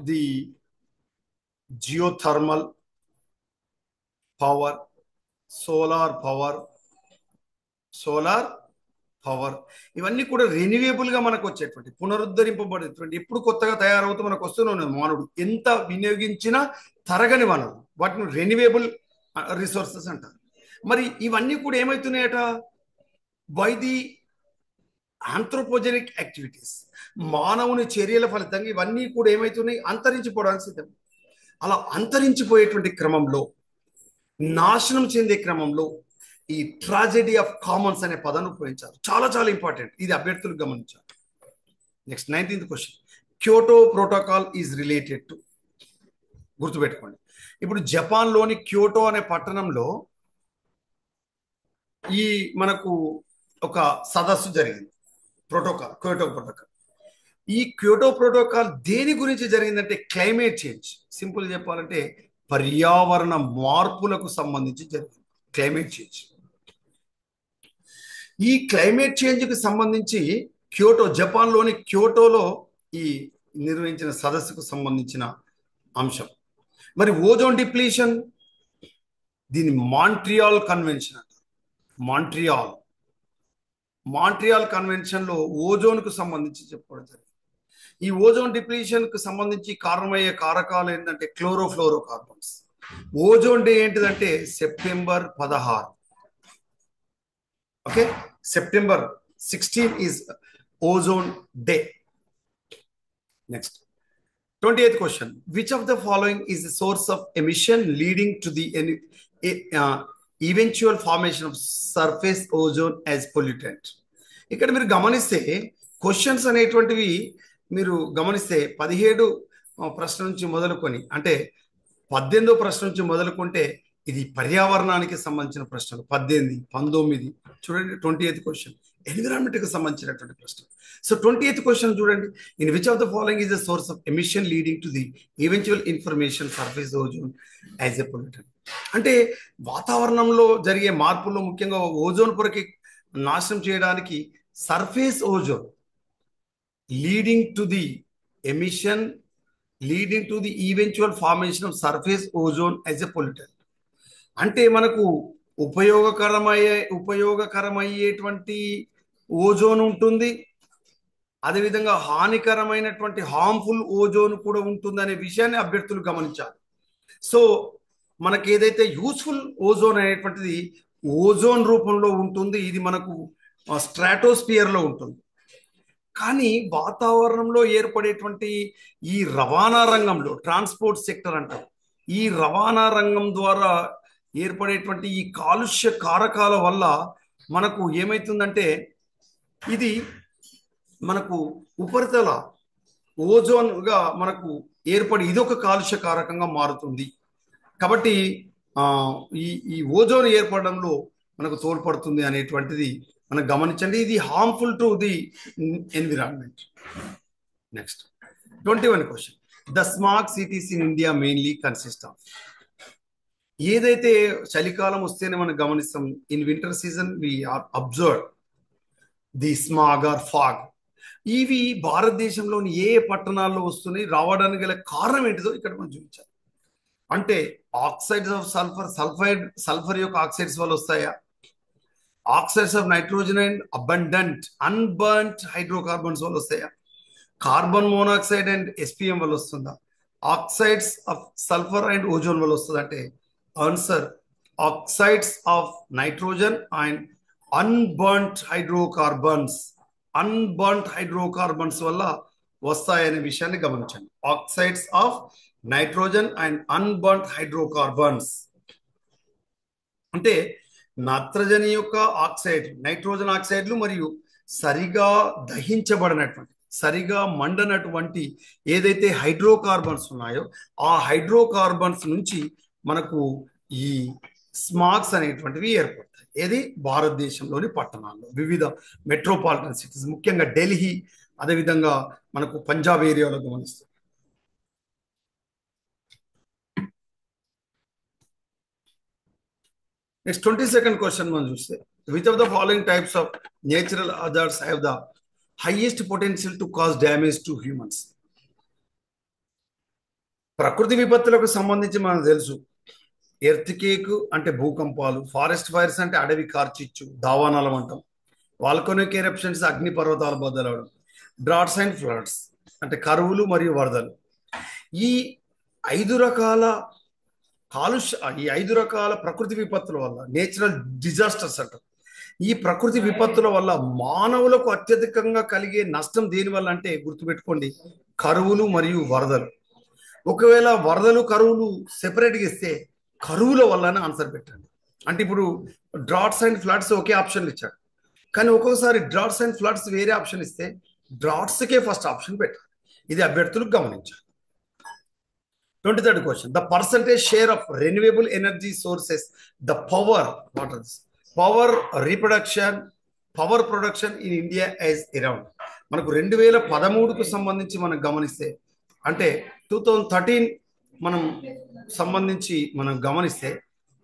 the geothermal power, solar power, ఇవన్నీ కూడా రెన్యూవేబుల్ గా మనకు వచ్చేటువంటి, పునరుద్ధరింపబడేటువంటి, ఎప్పుడు కొత్తగా తయారవుతూ మనకు వస్తూనే మానవుడు ఎంత వినియోగించినా తరగని వనరు, వాటిని రెన్యూవేబుల్ రిసోర్సెస్ అంటారు. మరి ఇవన్నీ కూడా ఏమవుతున్నాయట? బై ది ఆంథ్రోపోజెనిక్ యాక్టివిటీస్, మానవుని చర్యల ఫలితంగా ఇవన్నీ కూడా ఏమవుతున్నాయి? అంతరించిపోవడానికి సిద్ధం. అలా అంతరించిపోయేటువంటి క్రమంలో, నాశనం చెందే క్రమంలో ఈ ట్రాజెడీ ఆఫ్ కామన్స్ అనే పదాన్ని ఉపయోగించారు. చాలా చాలా ఇంపార్టెంట్, ఇది అభ్యర్థులు గమనించారు. Next 19th question. Kyoto protocol is related to. గుర్తుపెట్టుకోండి, ఇప్పుడు జపాన్లోని క్యోటో అనే పట్టణంలో ఈ మనకు ఒక సదస్సు జరిగింది, క్యోటో ప్రోటోకాల్. ఈ క్యోటో ప్రోటోకాల్ దేని గురించి జరిగిందంటే క్లైమేట్ చేంజ్. సింపుల్ చెప్పాలంటే పర్యావరణ మార్పులకు సంబంధించి జరిగింది క్లైమేట్ చేంజ్. ఈ క్లైమేట్ చేంజ్ కి సంబంధించి జపాన్లోని క్యోటోలో ఈ నిర్వహించిన సదస్సుకు సంబంధించిన అంశం. మరి ఓజోన్ డిప్లీషన్, దీని మాంట్రియాల్ కన్వెన్షన్ అంటారు. మాంట్రియాల్ కన్వెన్షన్ లో ఓజోన్ కు సంబంధించి చెప్పుకోవడం జరిగింది. ఈ ఓజోన్ డిప్లీషన్ కు సంబంధించి కారణమయ్యే కారకాలు ఏంటంటే క్లోరోఫ్లోరోకార్బన్స్. ఓజోన్ డే ఏంటిదంటే September 16. Okay, September 16 is ozone day. Next 28th question. Which of the following is the source of emission leading to the uh, eventual formation of surface ozone as pollutant? ఇక్కడ మీరు గమనిస్తే క్వశ్చన్స్ అనేటువంటివి మీరు గమనిస్తే 17 ప్రశ్న నుంచి మొదలుకొని అంటే 18వ ప్రశ్న నుంచి మొదలుకుంటే ఇది పర్యావరణానికి సంబంధించిన ప్రశ్నలు. 18, 19 చూడండి. 28th క్వశ్చన్ ఎన్విరాన్మెంట్ కి సంబంధించినటువంటి ప్రశ్న. సో 28th క్వశ్చన్ చూడండి. In which of the following is the source of emission leading to the eventual information surface ozone as a pollutant? అంటే వాతావరణంలో జరిగే మార్పుల్లో ముఖ్యంగా ఓజోన్ పొరకి నాశనం చేయడానికి surface ozone leading to the emission leading to the eventual formation of surface ozone as a pollutant. అంటే మనకు ఉపయోగకరమయ్యేటువంటి ఓజోన్ ఉంటుంది, అదేవిధంగా హానికరమైనటువంటి హార్మ్ఫుల్ ఓజోన్ కూడా ఉంటుంది అనే విషయాన్ని అభ్యర్థులు గమనించాలి. సో మనకి ఏదైతే యూస్ఫుల్ ఓజోన్ అనేటువంటిది ఓజోన్ రూపంలో ఉంటుంది, ఇది మనకు స్ట్రాటోస్పియర్ లో ఉంటుంది. కానీ వాతావరణంలో ఏర్పడేటువంటి ఈ రవాణా రంగంలో, ట్రాన్స్పోర్ట్ సెక్టర్ అంటారు, ఈ రవాణా రంగం ద్వారా ఏర్పడేటువంటి ఈ కాలుష్య కారకాల వల్ల మనకు ఏమైతుందంటే ఇది మనకు ఉపరితల ఓజోన్గా మనకు ఏర్పడి ఇదొక కాలుష్య కారకంగా మారుతుంది. కాబట్టి ఈ ఈ ఓజోన్ ఏర్పడడంలో మనకు తోడ్పడుతుంది అనేటువంటిది మనం గమనించండి. ఇది harmful to the environment. Next 21 question. The smart cities in India mainly consist of? ఏదైతే చలికాలం వస్తేనే మనం గమనిస్తాం, in winter season we are observe the smog or fog. ఇవి భారతదేశంలోని ఏ పట్టణాల్లో వస్తున్నాయి, రావడానికి గల కారణం ఏంటిదో ఇక్కడ మనం చూపించాలి. అంటే ఆక్సైడ్స్ ఆఫ్ సల్ఫర్ యొక్క ఆక్సైడ్స్ వల్ల వస్తాయా, oxides of nitrogen and abundant unburnt hydrocarbons వల్ల వస్తాయా, కార్బన్ మోనాక్సైడ్ అండ్ ఎస్పిఎం వల్ల వస్తుందా, oxides of sulphur and ozone వల్ల వస్తుందా? అంటే answer oxides of nitrogen and unburnt hydrocarbons వల్ల వస్తాయనే విషయాన్ని గమనించండి. Oxides of nitrogen and unburnt hydrocarbons అంటే నత్రజని యొక్క ఆక్సైడ్, నైట్రోజన్ ఆక్సైడ్లు మరియు సరిగా దహించబడినటువంటి, సరిగా మండనటువంటి ఏదైతే హైడ్రోకార్బన్స్ ఉన్నాయో ఆ హైడ్రోకార్బన్స్ నుంచి మనకు ఈ స్మాగ్స్ అనేటువంటివి ఏర్పడతాయి. ఏది భారతదేశంలోని పట్టణాల్లో వివిధ మెట్రోపాలిటన్ సిటీస్, ముఖ్యంగా ఢిల్లీ, అదేవిధంగా మనకు పంజాబ్ ఏరియాలో గమనిస్తాం. నెక్స్ట్ 22nd క్వశ్చన్ మనం చూస్తే, which of the following types of natural hazards have the highest potential to cause damage to humans? ప్రకృతి విపత్తులకు సంబంధించి మనకు తెలుసు, ఎర్త్ కేక్ అంటే భూకంపాలు, ఫారెస్ట్ ఫైర్స్ అంటే అడవి కార్చిచ్చు దావానాలు అంటాం, వాల్కనిక్ ఎరప్షన్స్ అగ్ని పర్వతాలు బద్దలవడం, డ్రాట్స్ అండ్ ఫ్లడ్స్ అంటే కరువులు మరియు వరదలు. ఈ 5 రకాల ఈ 5 రకాల ప్రకృతి విపత్తుల వల్ల, నేచురల్ డిజాస్టర్స్ అంటారు, ఈ ప్రకృతి విపత్తుల వల్ల మానవులకు అత్యధికంగా కలిగే నష్టం దేనివల్ల అంటే గుర్తుపెట్టుకోండి, కరువులు మరియు వరదలు. ఒకవేళ వరదలు కరువులు సెపరేట్గా ఇస్తే కరువుల వల్లనే ఆన్సర్ పెట్టండి. అంటే ఇప్పుడు droughts and floods okay option ఇచ్చాడు, కానీ ఒక్కొక్కసారి డ్రాట్స్ అండ్ ఫ్లడ్స్ వేరే ఆప్షన్ ఇస్తే డ్రాట్స్కే ఫస్ట్ ఆప్షన్ పెట్టాలి. ఇది అభ్యర్థులకు గమనించాలి. 23rd question. The percentage share of renewable energy sources the power production in India as around? మనకు 2013కు సంబంధించి మనం గమనిస్తే, అంటే 2013 మనం గమనిస్తే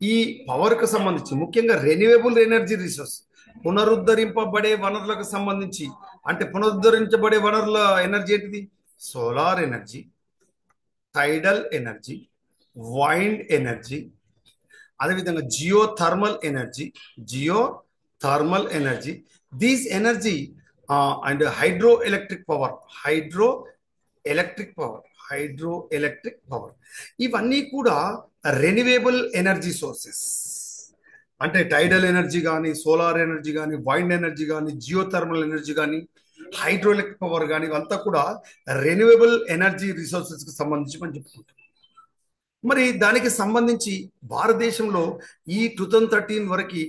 ఈ పవర్కు సంబంధించి ముఖ్యంగా రెన్యూవబుల్ ఎనర్జీ రిసోర్స్, పునరుద్ధరింపబడే వనరులకు సంబంధించి, అంటే పునరుద్ధరించబడే వనరుల ఎనర్జీ ఏంటిది? Solar energy, tidal energy, wind energy, అదేవిధంగా geothermal energy. These energy and hydroelectric power hydroelectric power. ఇవన్నీ కూడా రెన్యూవేబుల్ ఎనర్జీ సోర్సెస్. అంటే టైడల్ ఎనర్జీ కానీ, సోలార్ ఎనర్జీ కానీ, వైండ్ ఎనర్జీ కానీ, జియోథర్మల్ ఎనర్జీ కానీ, హైడ్రో ఎలక్ట్రిక్ పవర్ కానీ, ఇవంతా కూడా రెన్యూవేబుల్ ఎనర్జీ రిసోర్సెస్కి సంబంధించి మనం చెప్పుకుంటాం. మరి దానికి సంబంధించి భారతదేశంలో ఈ 2013 వరకు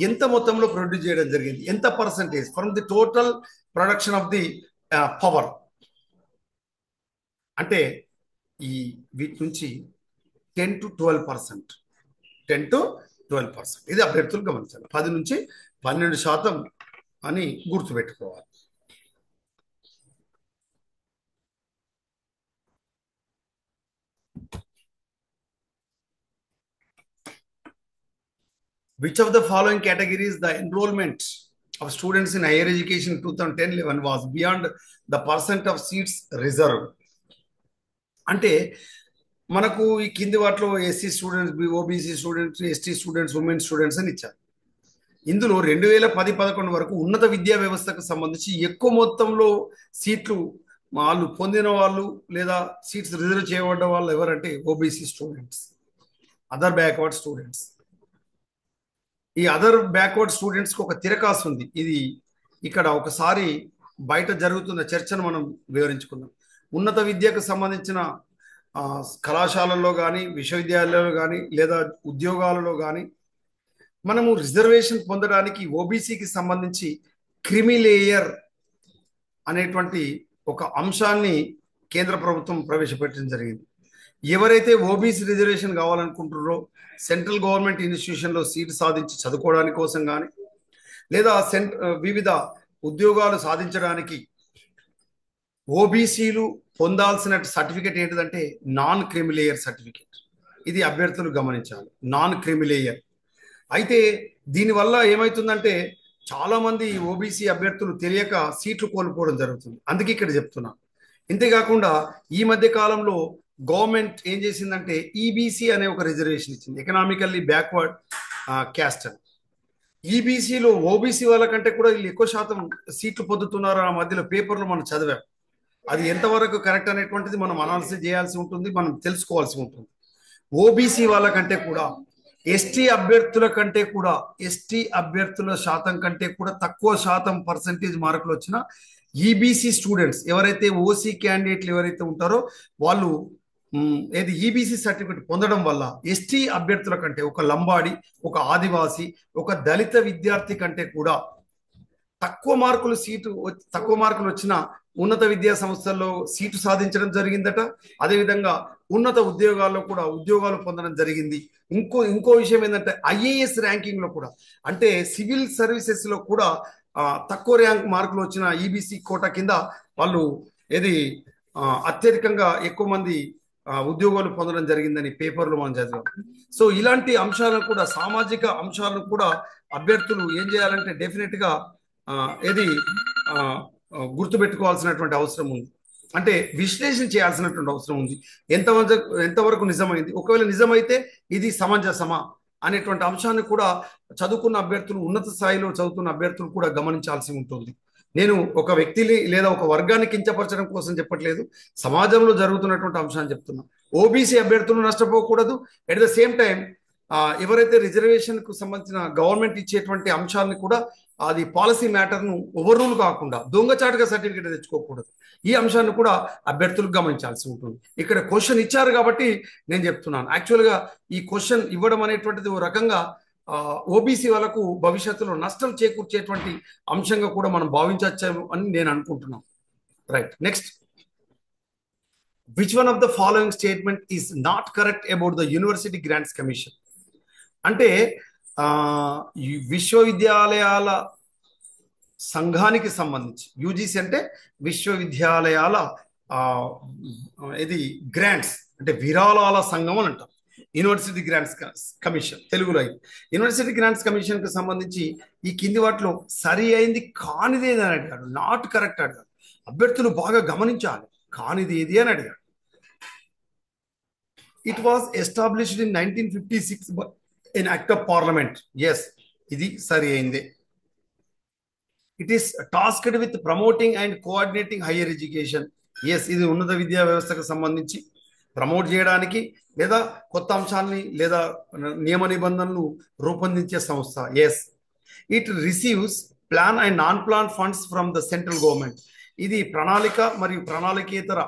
ఎంత మొత్తంలో ప్రొడ్యూస్ చేయడం జరిగింది, ఎంత percentage from the total production of the power అంటే ఈ వీటి నుంచి 10 to 12%, 10 to 12%. ఇది అభ్యర్థులు గమనించాలి. 10 నుంచి 12% అని గుర్తుపెట్టుకోవాలి. Which of the following categories the enrollment of students in higher education in 2010-11 was beyond the percent of seats reserved? అంటే మనకు ఈ కింది వాటిలో SC students, OBC students, ST students, women students అని ఇచ్చారు. ఇందులో 2010-11 వరకు ఉన్నత విద్యా వ్యవస్థకు సంబంధించి ఎక్కువ మొత్తంలో సీట్లు వాళ్ళు పొందిన వాళ్ళు లేదా సీట్స్ రిజర్వ్ చేయబడ్డ వాళ్ళు ఎవరంటే OBC students, other backward students. ఈ అదర్ బ్యాక్వర్డ్ స్టూడెంట్స్కి ఒక తిరకాసు ఉంది. ఇది ఇక్కడ ఒకసారి బయట జరుగుతున్న చర్చను మనం వివరించుకుందాం. ఉన్నత విద్యకు సంబంధించిన కళాశాలల్లో కానీ, విశ్వవిద్యాలయాల్లో కానీ, లేదా ఉద్యోగాలలో కానీ మనము రిజర్వేషన్ పొందడానికి ఓబీసీకి సంబంధించి క్రిమిలేయర్ అనేటువంటి ఒక అంశాన్ని కేంద్ర ప్రభుత్వం ప్రవేశపెట్టడం జరిగింది. ఎవరైతే ఓబీసీ రిజర్వేషన్ కావాలనుకుంటున్నారో సెంట్రల్ గవర్నమెంట్ ఇన్స్టిట్యూషన్లో సీటు సాధించి చదువుకోవడానికి కోసం కానీ, లేదా వివిధ ఉద్యోగాలు సాధించడానికి ఓబీసీలు పొందాల్సిన సర్టిఫికేట్ ఏంటిదంటే నాన్ క్రిమిలేయర్ సర్టిఫికేట్. ఇది అభ్యర్థులు గమనించాలి, నాన్ క్రిమిలేయర్. అయితే దీనివల్ల ఏమవుతుందంటే చాలామంది ఓబీసీ అభ్యర్థులు తెలియక సీట్లు కోల్పోవడం జరుగుతుంది. అందుకే ఇక్కడ చెప్తున్నాను. ఇంతేకాకుండా ఈ మధ్య కాలంలో గవర్నమెంట్ ఏం చేసిందంటే ఈబీసీ అనే ఒక రిజర్వేషన్ ఇచ్చింది, ఎకనామికల్లీ బ్యాక్వర్డ్ క్యాస్ట్ అని. ఈబీసీలో ఓబీసీ వాళ్ళకంటే కూడా వీళ్ళు ఎక్కువ శాతం సీట్లు పొందుతున్నారు. ఆ మధ్యలో పేపర్లో మనం చదివాం. అది ఎంతవరకు కరెక్ట్ అనేటువంటిది మనం అనాలిసిస్ చేయాల్సి ఉంటుంది, మనం తెలుసుకోవాల్సి ఉంటుంది. ఓబీసీ వాళ్ళకంటే కూడా, ఎస్టీ అభ్యర్థుల కంటే కూడా, ఎస్టీ అభ్యర్థుల శాతం కంటే కూడా తక్కువ శాతం పర్సంటేజ్ మార్కులు వచ్చిన ఈబీసీ స్టూడెంట్స్ ఎవరైతే, ఓసీ క్యాండిడేట్లు ఎవరైతే ఉంటారో వాళ్ళు ఏది ఈబీసీ సర్టిఫికేట్ పొందడం వల్ల ఎస్టీ అభ్యర్థుల కంటే, ఒక లంబాడి, ఒక ఆదివాసి, ఒక దళిత విద్యార్థి కంటే కూడా తక్కువ మార్కులు వచ్చిన ఉన్నత విద్యా సంస్థల్లో సీటు సాధించడం జరిగిందట. అదేవిధంగా ఉన్నత ఉద్యోగాల్లో కూడా ఉద్యోగాలు పొందడం జరిగింది. ఇంకో విషయం ఏంటంటే ఐఏఎస్ ర్యాంకింగ్ లో కూడా, అంటే సివిల్ సర్వీసెస్ లో కూడా తక్కువ ర్యాంక్ మార్కులు వచ్చిన ఈబీసీ కోటా కింద వాళ్ళు అత్యధికంగా ఎక్కువ మంది ఉద్యోగాలు పొందడం జరిగిందని పేపర్లో మనం చదివాం. సో ఇలాంటి అంశాలను కూడా, సామాజిక అంశాలను కూడా అభ్యర్థులు ఏం చేయాలంటే డెఫినెట్ గా గుర్తుపెట్టుకోవాల్సినటువంటి అవసరం ఉంది. అంటే విశ్లేషణ చేయాల్సినటువంటి అవసరం ఉంది. ఎంతవరకు నిజమైంది, ఒకవేళ నిజమైతే ఇది సమంజసమా అనేటువంటి అంశాన్ని కూడా చదువుకున్న అభ్యర్థులు, ఉన్నత స్థాయిలో చదువుతున్న అభ్యర్థులు కూడా గమనించాల్సి ఉంటుంది. నేను ఒక వ్యక్తిని లేదా ఒక వర్గాన్ని కించపరచడం కోసం చెప్పట్లేదు, సమాజంలో జరుగుతున్నటువంటి అంశాన్ని చెప్తున్నా. ఓబీసీ అభ్యర్థులు నష్టపోకూడదు. ఎట్ ద సేమ్ టైం ఎవరైతే రిజర్వేషన్ కు సంబంధించిన గవర్నమెంట్ ఇచ్చేటువంటి అంశాలను కూడా, అది పాలసీ మ్యాటర్ను ఓవర్ రూల్ కాకుండా దొంగచాటుగా సర్టిఫికేట్ తెచ్చుకోకూడదు. ఈ అంశాన్ని కూడా అభ్యర్థులు గమనించాల్సి ఉంటుంది. ఇక్కడ క్వశ్చన్ ఇచ్చారు కాబట్టి నేను చెప్తున్నాను. యాక్చువల్గా ఈ క్వశ్చన్ ఇవ్వడం అనేటువంటిది ఓ రకంగా ఓబీసీ వాళ్ళకు భవిష్యత్తులో నష్టం చేకూర్చేటువంటి అంశంగా కూడా మనం భావించవచ్చు అని నేను అనుకుంటున్నాను. Right, next. Which one of the following statement is not correct about the university grants commission? అంటే విశ్వవిద్యాలయాల సంఘానికి సంబంధించి, యూజీసీ అంటే విశ్వవిద్యాలయాల గ్రాంట్స్ అంటే విరాళాల సంఘం అని అంటాం. యూనివర్సిటీ గ్రాంట్స్ కమిషన్ తెలుగులో అయితే యూనివర్సిటీ గ్రాంట్స్ కమిషన్ కి సంబంధించి ఈ కింది వాటిలో సరి అయింది కానిది ఏది అని అడిగాడు, నాట్ కరెక్ట్ అడిగాడు. అభ్యర్థులు బాగా గమనించాలి, కానిది ఏది అని అడిగాడు. It was established in 1956 in act of parliament. Yes, ఇది సరి అయింది. It is tasked with promoting and coordinating higher education. Yes, ఇది ఉన్నత విద్యా వ్యవస్థకు సంబంధించి ప్రమోట్ చేయడానికి లేదా కొత్త అంశాన్ని లేదా నియమ నిబంధనలు రూపొందించే సంస్థ. Yes, it receives plan and non plan funds from the central government. ఇది ప్రణాళిక మరియు ప్రణాళికేతర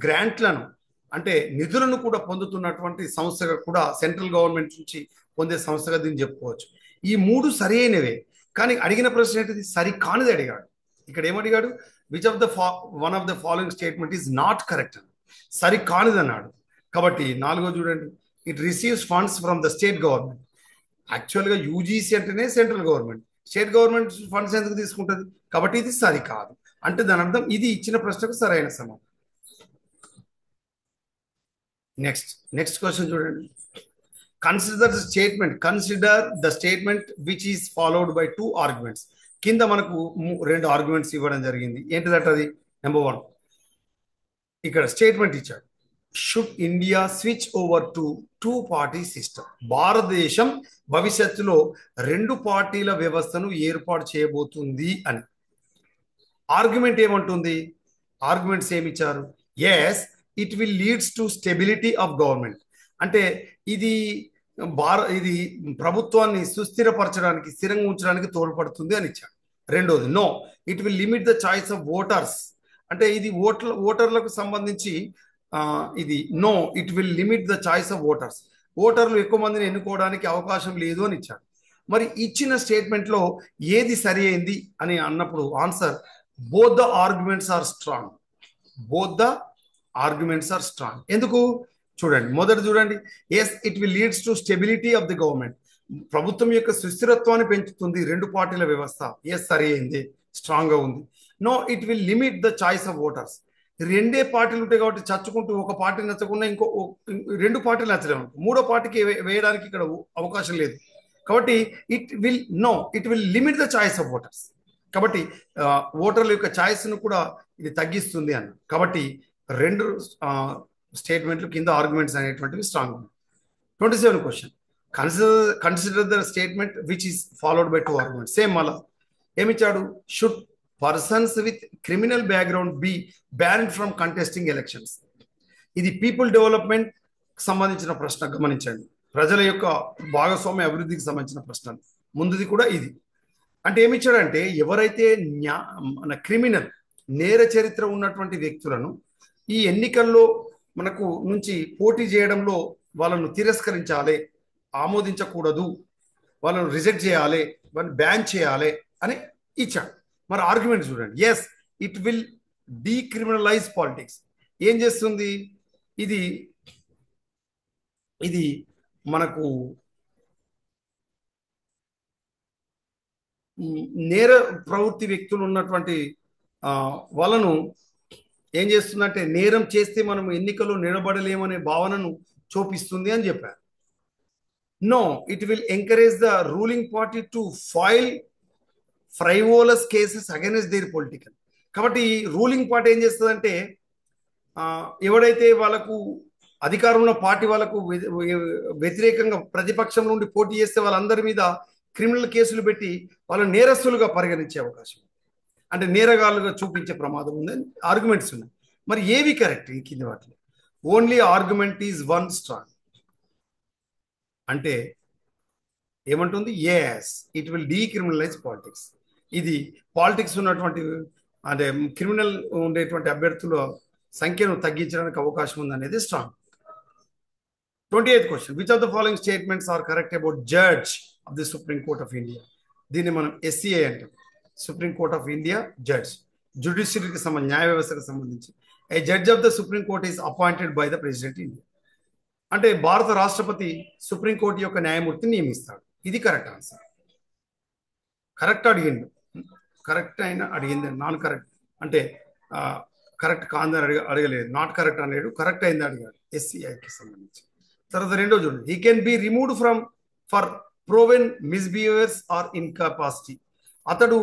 గ్రాంట్లను అంటే నిధులను కూడా పొందుతున్నటువంటి సంస్థగా కూడా సెంట్రల్ గవర్నమెంట్ నుంచి పొందే సంస్థగా దీన్ని చెప్పుకోవచ్చు. ఈ మూడు సరి అయినవే, కానీ అడిగిన ప్రశ్న ఏంటిది? సరి కానిది అడిగాడు. ఇక్కడ ఏమడిగాడు? Which of the one of the following statement is not correct అని, సరి కానిది అన్నాడు. కాబట్టి నాలుగో చూడండి, it receives funds from the state government. యాక్చువల్గా యూజీసీ అంటేనే central government, state government funds ఎందుకు తీసుకుంటుంది? కాబట్టి ఇది సరి కాదు. అంటే దాని అర్థం ఇది ఇచ్చిన ప్రశ్నకు సరైన సమాధానం. నెక్స్ట్ క్వశ్చన్ చూడండి. Consider the statement which is followed by 2 arguments. కింద మనకు 2 ఆర్గ్యుమెంట్స్ ఇవ్వడం జరిగింది. ఏంటిదట అది? నెంబర్ 1, ఇక్కడ స్టేట్మెంట్ ఇచ్చాడు, should India switch over to 2 party system. భారతదేశం భవిష్యత్తులో 2 పార్టీల వ్యవస్థను ఏర్పాటు చేయబోతుంది అని. ఆర్గ్యుమెంట్ ఏమంటుంది? ఆర్గ్యుమెంట్స్ ఏమిచ్చారు? Yes, it will leads to stability of government. అంటే ఇది ఇది ప్రభుత్వాన్ని సుస్థిరపరచడానికి, స్థిరంగా ఉంచడానికి తోడ్పడుతుంది అని ఇచ్చాడు. రెండోది, no, it will limit the choice of voters. అంటే ఇది ఓటర్లకు సంబంధించి ఇది no, it will limit the choice of voters. ఓటర్లు ఎక్కువ మందిని ఎన్నుకోవడానికి అవకాశం లేదు అని ఇచ్చాడు. మరి ఇచ్చిన స్టేట్మెంట్లో ఏది సరి అయింది అని అన్నప్పుడు answer, both the arguments are strong. Both the arguments are strong. ఎందుకు? చూడండి, మొదటి చూడండి, yes, it will leads to stability of the government. ప్రభుత్వం యొక్క సుస్థిరత్వాన్ని పెంచుతుంది 2 పార్టీల వ్యవస్థ. ఎస్, సరి అయింది, స్ట్రాంగ్ గా ఉంది. No, it will limit the choice of voters. 2 పార్టీలు ఉంటాయి కాబట్టి చచ్చుకుంటూ ఒక పార్టీ నచ్చకుండా 2 పార్టీలు నచ్చలేము, 3వ పార్టీకి వేయడానికి ఇక్కడ అవకాశం లేదు. కాబట్టి it will limit the choice of voters. కాబట్టి ఓటర్ల యొక్క ఛాయిస్ను కూడా ఇది తగ్గిస్తుంది అన్న. కాబట్టి 2 స్టేట్మెంట్లు కింద ఆర్గ్యుమెంట్స్ అనేటువంటివి స్ట్రాంగ్ ఉన్నాయి. 27 question, consider the statement which is followed by 2 arguments. Same మళ్ళా ఏమిచ్చాడు? Should persons with criminal background be banned from contesting elections. ఇది పీపుల్ డెవలప్మెంట్ సంబంధించిన ప్రశ్న, గమనించండి. ప్రజల యొక్క భాగస్వామ్య అభివృద్ధికి సంబంధించిన ప్రశ్న. ముందుది కూడా ఇది. అంటే ఏమిచ్చాడంటే, ఎవరైతే మన క్రిమినల్ నేర చరిత్ర ఉన్నటువంటి వ్యక్తులను ఈ ఎన్నికల్లో మనకు నుంచి పోటీ చేయడంలో వాళ్ళను తిరస్కరించాలి, ఆమోదించకూడదు, వాళ్ళను రిజెక్ట్ చేయాలి, వాళ్ళని బ్యాన్ చేయాలి అని ఇచ్చాడు. మరి ఆర్గ్యుమెంట్ చూడండి, yes, it will decriminalize politics. ఏం చేస్తుంది ఇది? ఇది మనకు నేర ప్రవృత్తి వ్యక్తులు ఉన్నటువంటి వాళ్ళను ఏం చేస్తుందంటే, నేరం చేస్తే మనం ఎన్నికల్లో నిలబడలేమనే భావనను చూపిస్తుంది అని చెప్పారు. No, it will encourage the ruling party to file frivolous cases against their political. కాబట్టి రూలింగ్ పార్టీ ఏం చేస్తుందంటే, ఎవడైతే వాళ్ళకు అధికారంలో పార్టీ వాళ్ళకు వ్యతిరేకంగా ప్రతిపక్షం నుండి పోటీ చేస్తే వాళ్ళందరి మీద క్రిమినల్ కేసులు పెట్టి వాళ్ళని నేరస్తులుగా పరిగణించే అవకాశం, అంటే నేరగాళ్ళుగా చూపించే ప్రమాదం ఉందని ఆర్గ్యుమెంట్స్ ఉన్నాయి. మరి ఏవి కరెక్ట్ ఈ కింది వాటిలో? Only argument is 1 strong. అంటే ఏమంటుంది? Yes, it will decriminalize politics. ఇది పాలిటిక్స్ ఉన్నటువంటి అంటే క్రిమినల్ ఉండేటువంటి అభ్యర్థుల సంఖ్యను తగ్గించడానికి అవకాశం ఉంది అనేది strong. 28th question, which of the following statements are correct about judge of the Supreme Court of India? దీన్ని మనం SCI అంటాం, Supreme Court of India judge. జ్యుడిషియరీకి సంబంధించి, న్యాయ వ్యవస్థకు సంబంధించి a judge of the Supreme Court is appointed by the president India. అంటే భారత రాష్ట్రపతి సుప్రీంకోర్టు యొక్క న్యాయమూర్తిని నియమిస్తాడు. ఇది కరెక్ట్ ఆన్సర్. కరెక్ట్ అడిగిండు, కరెక్ట్ అయినా అడిగింది, నాన్ కరెక్ట్ అంటే కరెక్ట్ కాదని అడగలేదు, నాట్ కరెక్ట్ అనేది కరెక్ట్ అయింది అడిగాడు SCIకి సంబంధించి. తర్వాత రెండో చూడండి, he can be removed from for proven misbehaviours or incapacity. అతడు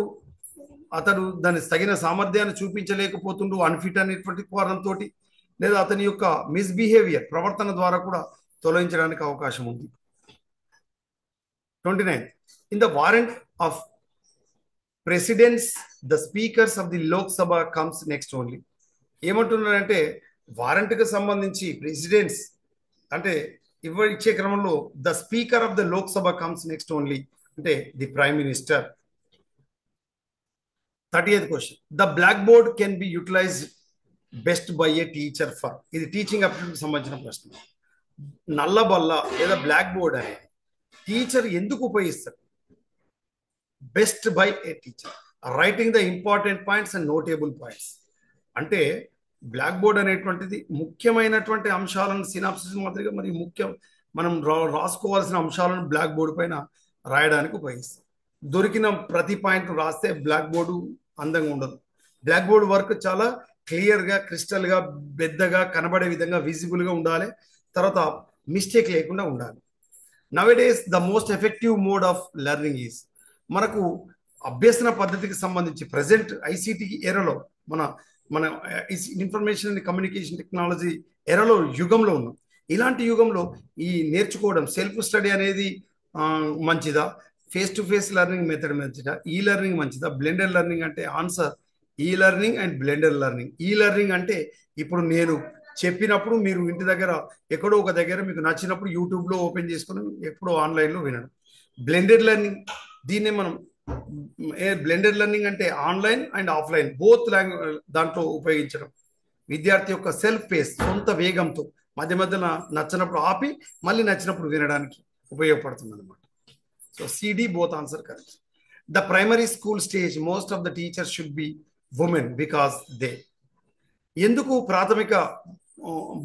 దాని తగిన సామర్థ్యాన్ని చూపించలేకపోతుండు అన్ఫిట్ అనేటువంటి కారణంతో, లేదా అతని యొక్క మిస్బిహేవియర్ ప్రవర్తన ద్వారా కూడా తొలగించడానికి అవకాశం ఉంది. 29, in the warrant of presidents the speakers of the Lok Sabha comes next only. ఏమంటున్నారంటే వారంటీకి సంబంధించి ప్రెసిడెంట్స్ అంటే ఇచ్చే క్రమంలో the speaker of the Lok Sabha comes next only అంటే the prime minister. 30th question the blackboard can be utilised best by a teacher for. ఇది టీచింగ్ అప్టిట్యూడ్ సంబంధించిన ప్రశ్న. నల్లబల్ల లేదా బ్లాక్ బోర్డ్ అనేది టీచర్ ఎందుకు ఉపయోగిస్తారు? Best by a teacher writing the important points and notable points. అంటే బ్లాక్ బోర్డ్ అనేటువంటిది ముఖ్యమైనటువంటి అంశాలను సినాప్సిస్ మాదిరిగా మరి మనం రాసుకోవాల్సిన అంశాలను బ్లాక్ బోర్డు పైన రాయడానికి ఉపయోగిస్తాం. దొరికిన ప్రతి పాయింట్ రాస్తే బ్లాక్ బోర్డు అందంగా ఉండదు. బ్లాక్ బోర్డు వర్క్ చాలా క్లియర్గా క్రిస్టల్గా పెద్దగా కనబడే విధంగా విజిబుల్గా ఉండాలి. తర్వాత మిస్టేక్ లేకుండా ఉండాలి. Nowadays the most effective mode of learning is మనకు అభ్యసన పద్ధతికి సంబంధించి ప్రజెంట్ ఐసిటి ఎరలో మన మన ఇన్ఫర్మేషన్ అండ్ కమ్యూనికేషన్ టెక్నాలజీ ఎరలో యుగంలో ఉన్నాం. ఇలాంటి యుగంలో ఈ నేర్చుకోవడం సెల్ఫ్ స్టడీ అనేది మంచిదా, face to face learning method మంచిదా, ఈ లెర్నింగ్ మంచిదా, బ్లెండెడ్ లెర్నింగ్ అంటే ఆన్సర్ ఈ లెర్నింగ్ అండ్ బ్లెండెడ్ లెర్నింగ్. ఈ లెర్నింగ్ అంటే ఇప్పుడు నేను చెప్పినప్పుడు మీరు ఇంటి దగ్గర ఎక్కడో ఒక దగ్గర మీకు నచ్చినప్పుడు యూట్యూబ్లో ఓపెన్ చేసుకుని ఎప్పుడో ఆన్లైన్లో వినడం. బ్లెండెడ్ లెర్నింగ్ దీన్ని మనం బ్లెండెడ్ లెర్నింగ్ అంటే online and offline both language దాంట్లో ఉపయోగించడం. విద్యార్థి యొక్క సెల్ఫ్ పేస్ సొంత వేగంతో మధ్య మధ్యన నచ్చినప్పుడు ఆపి మళ్ళీ నచ్చినప్పుడు వినడానికి ఉపయోగపడుతుంది అనమాట. So C D both answer correct. The primary school stage most of the teachers should be women because they. ఎందుకు ప్రాథమిక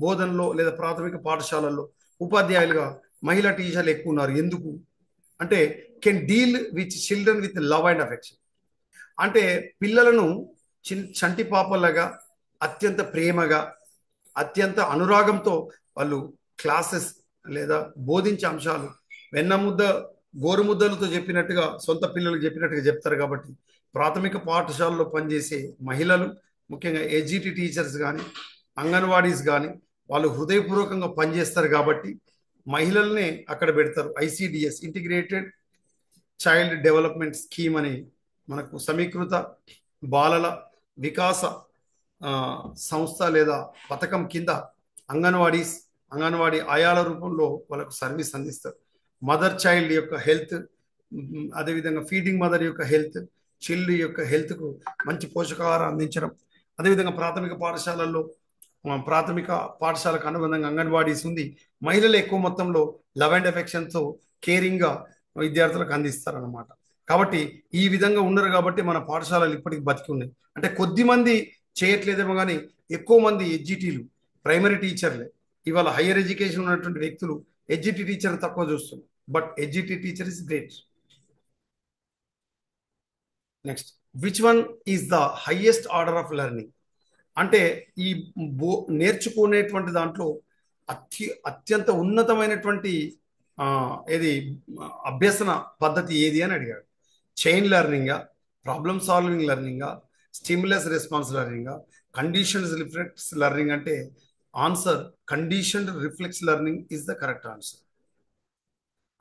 బోధనలో లేదా ప్రాథమిక పాఠశాలల్లో ఉపాధ్యాయులుగా మహిళా టీచర్లు ఎక్కువ ఉన్నారు? ఎందుకు అంటే can deal with children with love and affection. అంటే పిల్లలను చంటి పాపలాగా అత్యంత ప్రేమగా అత్యంత అనురాగంతో వాళ్ళు క్లాసెస్ లేదా బోధించే అంశాలు వెన్నముద్ద గోరుముద్దలతో చెప్పినట్టుగా సొంత పిల్లలకు చెప్పినట్టుగా చెప్తారు. కాబట్టి ప్రాథమిక పాఠశాలలో పనిచేసే మహిళలు ముఖ్యంగా ఎడ్జిటి టీచర్స్ కానీ అంగన్వాడీస్ కానీ వాళ్ళు హృదయపూర్వకంగా పనిచేస్తారు కాబట్టి మహిళల్ని అక్కడ పెడతారు. ICDS integrated child development scheme అని మనకు సమీకృత బాలల వికాస సంస్థ లేదా పథకం కింద అంగన్వాడీ ఆయాల రూపంలో వాళ్ళకు సర్వీస్ అందిస్తారు. మదర్ చైల్డ్ యొక్క హెల్త్, అదేవిధంగా ఫీడింగ్ మదర్ యొక్క హెల్త్, చిల్డ్ యొక్క హెల్త్కు మంచి పోషకాహారం అందించడం. అదేవిధంగా ప్రాథమిక పాఠశాలకు అనుబంధంగా అంగన్వాడీస్ ఉంది. మహిళలు ఎక్కువ మొత్తంలో లవ్ అండ్ ఎఫెక్షన్తో కేరింగ్గా విద్యార్థులకు అందిస్తారనమాట. కాబట్టి ఈ విధంగా ఉన్నారు కాబట్టి మన పాఠశాలలు ఇప్పటికి బతికి ఉన్నాయి. అంటే కొద్ది మంది చేయట్లేదేమో కానీ ఎక్కువ మంది ఎడ్జిటీలు ప్రైమరీ టీచర్లే. ఇవాళ హయ్యర్ ఎడ్యుకేషన్ ఉన్నటువంటి వ్యక్తులు ఎడ్జిటి టీచర్ తక్కువ చూస్తున్నారు. బట్ ఎడ్జిటి teacher is great. Next which one is the highest order of learning. అంటే ఈ నేర్చుకునేటువంటి దాంట్లో అత్యంత ఉన్నతమైనటువంటి ఏది అభ్యసన పద్ధతి ఏది అని అడిగాడు. చైన్ లెర్నింగా, ప్రాబ్లమ్ సాల్వింగ్ లెర్నింగా, స్టిమ్యులస్ రెస్పాన్స్ లెర్నింగా, కండిషన్స్ రిఫ్లెక్స్ లెర్నింగ్ అంటే answer conditioned reflex learning is the correct answer.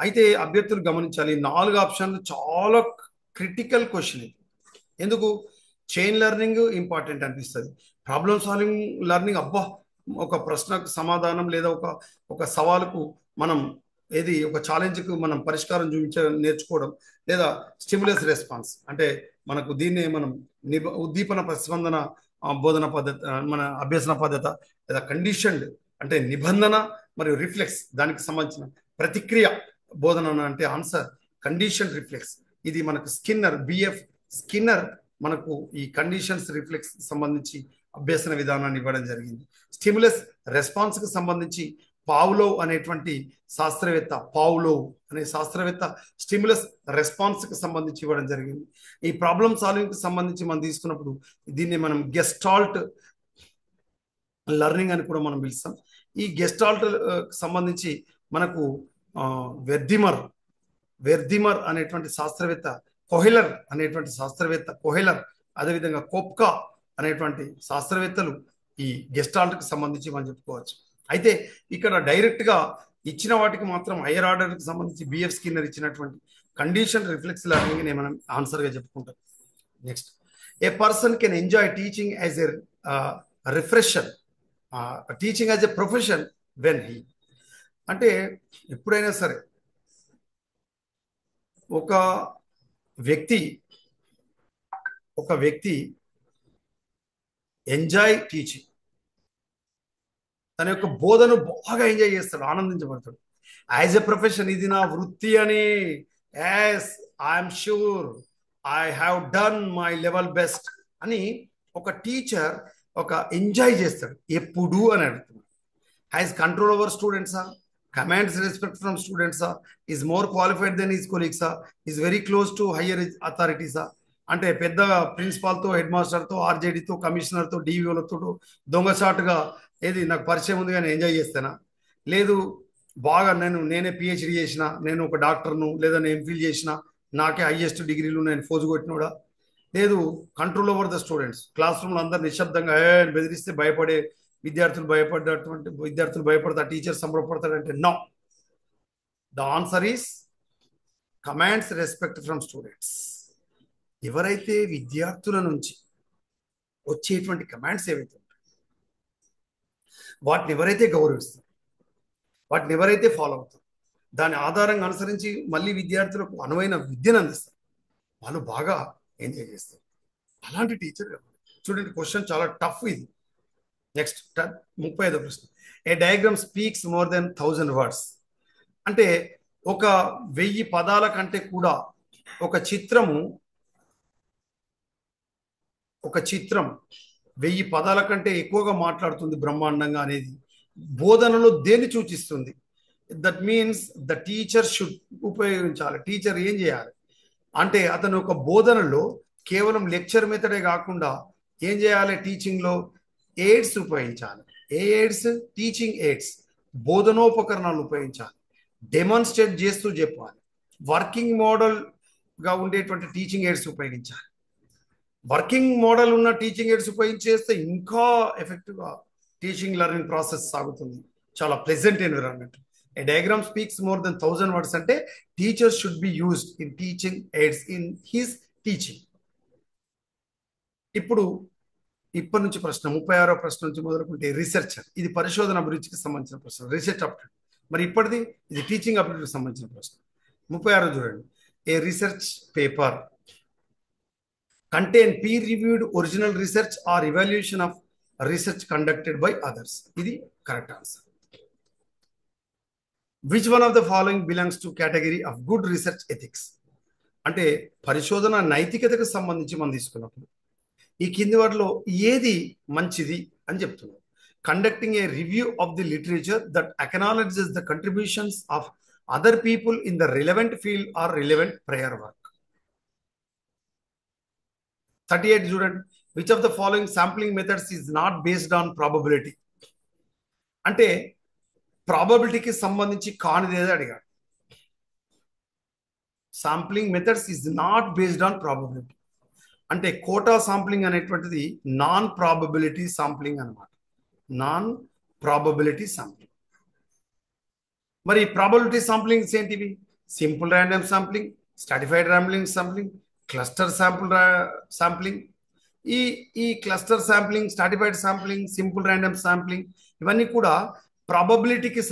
అయితే అభ్యర్థులు గమనించాలి, 4 ఆప్షన్లు చాలా క్రిటికల్ క్వశ్చన్ ఇది. ఎందుకు? చైన్ లెర్నింగ్ ఇంపార్టెంట్ అనిపిస్తుంది. ప్రాబ్లమ్ సాల్వింగ్ లెర్నింగ్ అబ్బా ఒక ప్రశ్నకు సమాధానం లేదా ఒక సవాలుకు మనం ఒక ఛాలెంజ్కు మనం పరిష్కారం నేర్చుకోవడం, లేదా స్టిమ్యులస్ రెస్పాన్స్ అంటే మనకు దీన్ని మనం ఉద్దీపన ప్రతిస్పందన బోధన పద్ధతి, మన అభ్యసన పద్ధతి, లేదా కండిషన్డ్ అంటే నిబంధన మరియు రిఫ్లెక్స్ దానికి సంబంధించిన ప్రతిక్రియ బోధన అంటే ఆన్సర్ కండిషన్ రిఫ్లెక్స్. ఇది మనకు బిఎఫ్ స్కిన్నర్ మనకు ఈ కండిషన్స్ రిఫ్లెక్స్ సంబంధించి అభ్యసన విధానాన్ని ఇవ్వడం జరిగింది. స్టిమ్యులస్ రెస్పాన్స్ కి సంబంధించి పావ్లోవ్ అనేటువంటి శాస్త్రవేత్త స్టిమ్యులస్ రెస్పాన్స్ కి సంబంధించి ఇవ్వడం జరిగింది. ఈ ప్రాబ్లమ్ సాల్వింగ్ కి సంబంధించి మనం తీసుకున్నప్పుడు దీన్ని మనం గెస్టాల్ట్ లెర్నింగ్ అని కూడా మనం పిలుస్తాం. ఈ గెస్టాల్ట్ సంబంధించి మనకు వెర్దిమర్ అనేటువంటి శాస్త్రవేత్త, కొహెలర్ అదేవిధంగా కోప్కా అనేటువంటి శాస్త్రవేత్తలు ఈ గెస్టాల్ట్కి సంబంధించి మనం చెప్పుకోవచ్చు. అయితే ఇక్కడ డైరెక్ట్గా ఇచ్చిన వాటికి మాత్రం హైయర్ ఆర్డర్కి సంబంధించి బిఎఫ్ స్కిన్నర్ ఇచ్చినటువంటి కండిషన్ రిఫ్లెక్స్ లెర్నింగ్ మనం ఆన్సర్గా చెప్పుకుంటాం. Next a person can enjoy teaching as a recreation, teaching as a profession when he, అంటే ఎప్పుడైనా సరే ఒక వ్యక్తి ఒక వ్యక్తి ఎంజాయ్ టీచింగ్, తన యొక్క బోధను బాగా ఎంజాయ్ చేస్తాడు, ఆనందించబడతాడు. యాజ్ ఎ ప్రొఫెషన్, ఇది నా వృత్తి అని, as I'm sure I have done my level best అని ఒక టీచర్ ఒక ఎంజాయ్ చేస్తాడు ఎప్పుడు అని అడుగుతున్నాడు. హ్యాస్ కంట్రోల్ ఓవర్ స్టూడెంట్సా, కమాండ్స్ రెస్పెక్ట్ ఫ్రమ్ స్టూడెంట్సా, is more qualified than is కొలీగ్సా, is very close to higher అథారిటీసా, అంటే పెద్ద ప్రిన్సిపాల్తో, హెడ్ మాస్టర్తో, ఆర్జేడీతో, కమిషనర్తో, డీవీఓలతో దొంగసాటుగా ఏది నాకు పరిచయం ఉంది కానీ ఎంజాయ్ చేస్తానా, లేదు బాగా నేనే పిహెచ్డి చేసిన, నేను ఒక డాక్టర్ను, లేదా నేను ఎంఫిల్ చేసిన, నాకే హైయెస్ట్ డిగ్రీలు, నేను ఫోజు కొట్టినోడా, లేదు control over the students, class రూమ్లో అందరు నిశ్శబ్దంగా బెదిరిస్తే భయపడే విద్యార్థులు భయపడతారు, టీచర్ సంబరపడతాడంటే no. The answer is commands respect from students. ఎవరైతే విద్యార్థుల నుంచి వచ్చేటువంటి కమాండ్స్ ఏవైతే ఉంటాయి, వాటిని ఎవరైతే గౌరవిస్తారు, వాటిని ఎవరైతే ఫాలో అవుతారు, దాని ఆధారంగా అనుసరించి మళ్ళీ విద్యార్థులకు అనువైన విద్యను అందిస్తారు, వాళ్ళు బాగా ఎంజాయ్ చేస్తారు. అలాంటి టీచర్ చూడండి, క్వశ్చన్ చాలా టఫ్ ఇది. నెక్స్ట్ 35వ ప్రశ్న. A diagram speaks more than 1000 words, అంటే ఒక 1000 పదాల కంటే కూడా ఒక చిత్రం 1000 పదాల కంటే ఎక్కువగా మాట్లాడుతుంది బ్రహ్మాండంగా అనేది బోధనలో దేన్ని సూచిస్తుంది? That means the teacher should ఉపయోగించాలి. టీచర్ ఏం చేయాలి అంటే అతను ఒక బోధనలో కేవలం లెక్చర్ మెథడే కాకుండా ఏం చేయాలి, టీచింగ్లో ఎయిడ్స్ ఉపయోగించాలి. ఏ ఎయిడ్స్? టీచింగ్ ఎయిడ్స్, బోధనోపకరణాలు ఉపయోగించాలి, డెమాన్స్ట్రేట్ చేస్తూ చెప్పాలి, వర్కింగ్ మోడల్గా ఉండేటువంటి టీచింగ్ ఎయిడ్స్ ఉపయోగించాలి. వర్కింగ్ మోడల్ ఉన్న టీచింగ్ ఎయిడ్స్ ఉపయోగించేస్తే ఇంకా ఎఫెక్టివ్గా టీచింగ్ లెర్నింగ్ ప్రాసెస్ సాగుతుంది, చాలా pleasant environment. A diagram speaks more than 1000 words అంటే teacher should be used in teaching aids in his teaching. ఇప్పటి నుంచి ప్రశ్న 36వ ప్రశ్న నుంచి మొదలుకుంటే రీసెర్చర్, ఇది పరిశోధన అభిరుచికి సంబంధించిన ప్రశ్న, రీసెర్చ్ అప్టిట్యూడ్. మరి ఇప్పటిది ఇది టీచింగ్ అప్టిట్యూడ్కి సంబంధించిన ప్రశ్న. 36 చూడండి. A research paper contain peer-reviewed original research or evaluation of research conducted by others. ఇది correct answer. Which one of the following belongs to category of good research ethics? అంటే పరిశోధన నైతికతకు సంబంధించి మనం తీసుకున్నప్పుడు ఈ కింది వాటిలో ఏది మంచిది అని చెప్తున్నాం. Conducting a review of the literature that acknowledges the contributions of other people in the relevant field or relevant prior work. 38 చూడండి. Which of the following sampling methods is not based on probability, అంటే ప్రాబబిలిటీకి సంబంధించి కానిది ఏదో అడిగాడు. Sampling methods is not based on probability అంటే కోటా శాంప్లింగ్ అనేటువంటిది నాన్ ప్రాబబిలిటీ శాంప్లింగ్ అనమాట, నాన్ ప్రాబబిలిటీ శాంప్లింగ్. మరి ప్రాబబిలిటీ శాంప్లింగ్స్ ఏంటివి? Simple random sampling, stratified random sampling, cluster sampling. ఈ cluster sampling, stratified sampling, simple random sampling ఇవన్నీ కూడా ప్రాబబిలిటీకి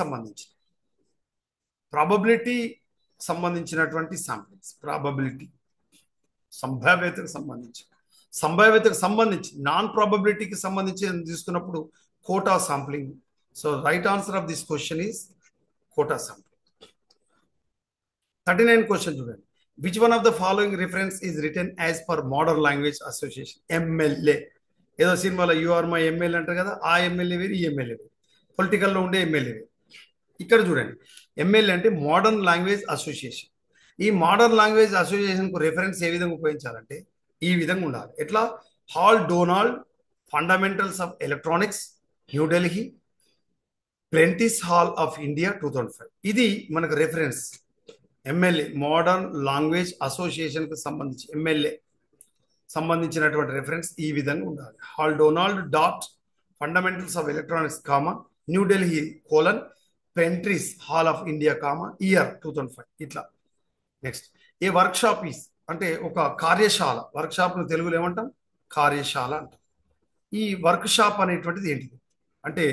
సంబంధించినటువంటి శాంప్లింగ్స్. ప్రాబబిలిటీ సంభావ్యతకు సంబంధించి నాన్ ప్రాబబిలిటీకి సంబంధించి తీసుకున్నప్పుడు quota sampling. So right answer of this question is quota sampling. 39 question చూడండి. Which one of the following reference is written as per modern language association? MLA, ఏదో సినిమాలో యు ఆర్ మై ఎమ్మెల్యే అంటారు కదా, ఆ ఎమ్మెల్యే వేరు, ఈ ఎమ్మెల్యే వేరు, పొలిటికల్లో ఉండే ఎమ్మెల్యే వేరు. ఇక్కడ చూడండి, ఎమ్మెల్యే అంటే మోడర్న్ లాంగ్వేజ్ అసోసియేషన్. ఈ మోడర్న్ లాంగ్వేజ్ అసోసియేషన్కు రెఫరెన్స్ ఏ విధంగా ఉపయోగించాలంటే ఈ విధంగా ఉండాలి. ఎట్లా? Hall Donald, fundamentals of electronics, New Delhi, Prentice Hall of India 2005. ఇది మనకు రెఫరెన్స్. ఎంఎల్ఏ మోడర్న్ లాంగ్వేజ్ అసోసియేషన్కి సంబంధించి ఎంఎల్ఏ సంబంధించినటువంటి రెఫరెన్స్ ఈ విధంగా ఉండాలి. Hall Donald dot fundamentals of electronics comma New Delhi colon Prentice Hall of India comma year 2005 ఇట్లా. నెక్స్ట్, ఏ వర్క్షాప్ ఈస్ అంటే ఒక కార్యశాల. వర్క్షాప్ను తెలుగులో ఏమంటాం? కార్యశాల అంటాం. ఈ వర్క్ షాప్ అనేటువంటిది ఏంటిది అంటే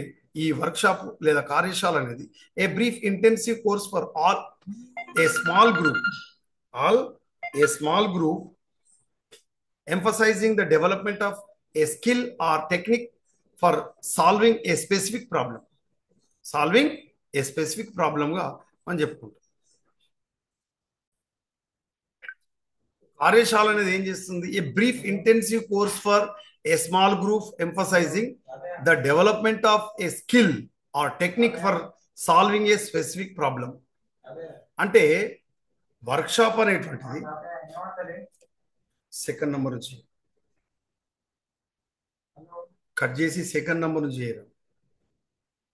ఈ వర్క్ షాప్ లేదా కార్యశాల అనేది ఏ brief intensive course for all A small group all A small group emphasizing the development of a skill or technique for solving a specific problem. Solving a specific ప్రాబ్లంగా మనం చెప్పుకుంటాం. కార్యశాల అనేది ఏం చేస్తుంది? A brief intensive course for a small group emphasizing the development of a skill or technique for solving a specific problem. అంటే వర్క్షాప్ అనేటువంటిది సెకండ్ నంబర్ నుంచి కట్ చేసి సెకండ్ నంబర్ నుంచి చేయడం.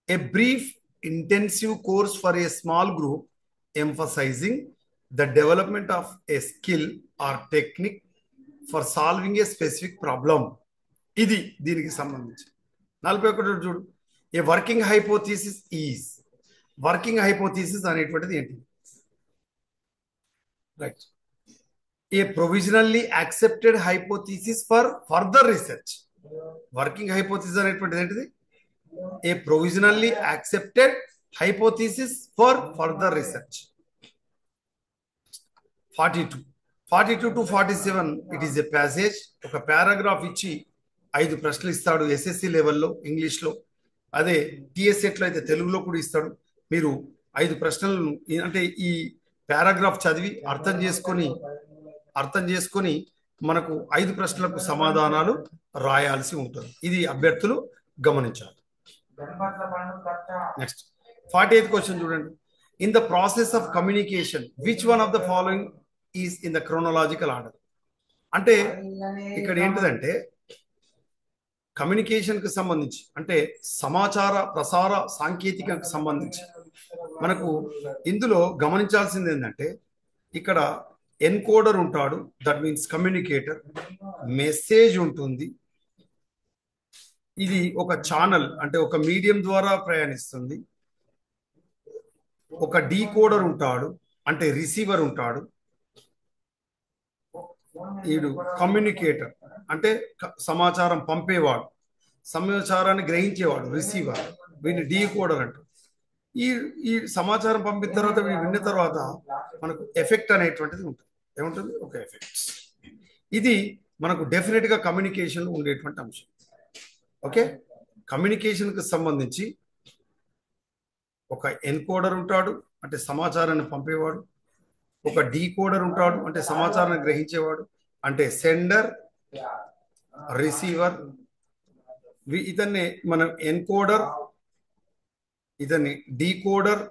A brief intensive course for a small group emphasizing the development of a skill or technique for solving a specific problem. ఇది దీనికి సంబంధించి 41 చూడు. A working hypothesis is. Working hypothesis అనేటువంటిది ఏంటి? Right. A provisionally accepted hypothesis for further research. Working hypothesis అనేటువంటిది ఏంటిది? A provisionally accepted hypothesis for further research. 42 to 47 it is a passage. ఒక పారాగ్రాఫ్ ఇచ్చి 5 ప్రశ్నలు ఇస్తాడు ఎస్ఎస్సి లెవెల్లో ఇంగ్లీష్లో. అదే టీఎస్సెట్లో అయితే తెలుగులో కూడా ఇస్తాడు. మీరు 5 ప్రశ్నలను అంటే ఈ పారాగ్రాఫ్ చదివి అర్థం చేసుకొని మనకు 5 ప్రశ్నలకు సమాధానాలు రాయాల్సి ఉంటుంది. ఇది అభ్యర్థులు గమనించాలి. నెక్స్ట్ 48th క్వశ్చన్ చూడండి. In the process of communication which one of the following is in the chronological order. అంటే ఇక్కడ ఏంటిదంటే కమ్యూనికేషన్కి సంబంధించి అంటే సమాచార ప్రసార సాంకేతికకు సంబంధించి మనకు ఇందులో గమనించాల్సింది ఏంటంటే ఇక్కడ ఎన్కోడర్ ఉంటాడు, దట్ మీన్స్ కమ్యూనికేటర్. మెసేజ్ ఉంటుంది, ఇది ఒక ఛానల్ అంటే ఒక మీడియం ద్వారా ప్రయాణిస్తుంది. ఒక డీకోడర్ ఉంటాడు అంటే రిసీవర్ ఉంటాడు. వీడు కమ్యూనికేటర్ అంటే సమాచారం పంపేవాడు, సమాచారాన్ని గ్రహించేవాడు రిసీవర్. వీడిని డీకోడర్ అంటారు. ఈ సమాచారం పంపిన తర్వాత వీడు విన్న తర్వాత మనకు ఎఫెక్ట్ అనేటువంటిది ఉంటుంది. ఏముంటుంది? ఒక ఎఫెక్ట్. ఇది మనకు డెఫినెట్ గా కమ్యూనికేషన్ ఉండేటువంటి అంశం. ఓకే, కమ్యూనికేషన్ కి సంబంధించి ఒక ఎన్కోడర్ ఉంటాడు అంటే సమాచారాన్ని పంపేవాడు. ఒక డీకోడర్ ఉంటాడు అంటే సమాచారాన్ని గ్రహించేవాడు అంటే సెండర్ రిసీవర్. ఇతన్ని మనం ఎన్కోడర్, ఇతన్ని డీకోడర్.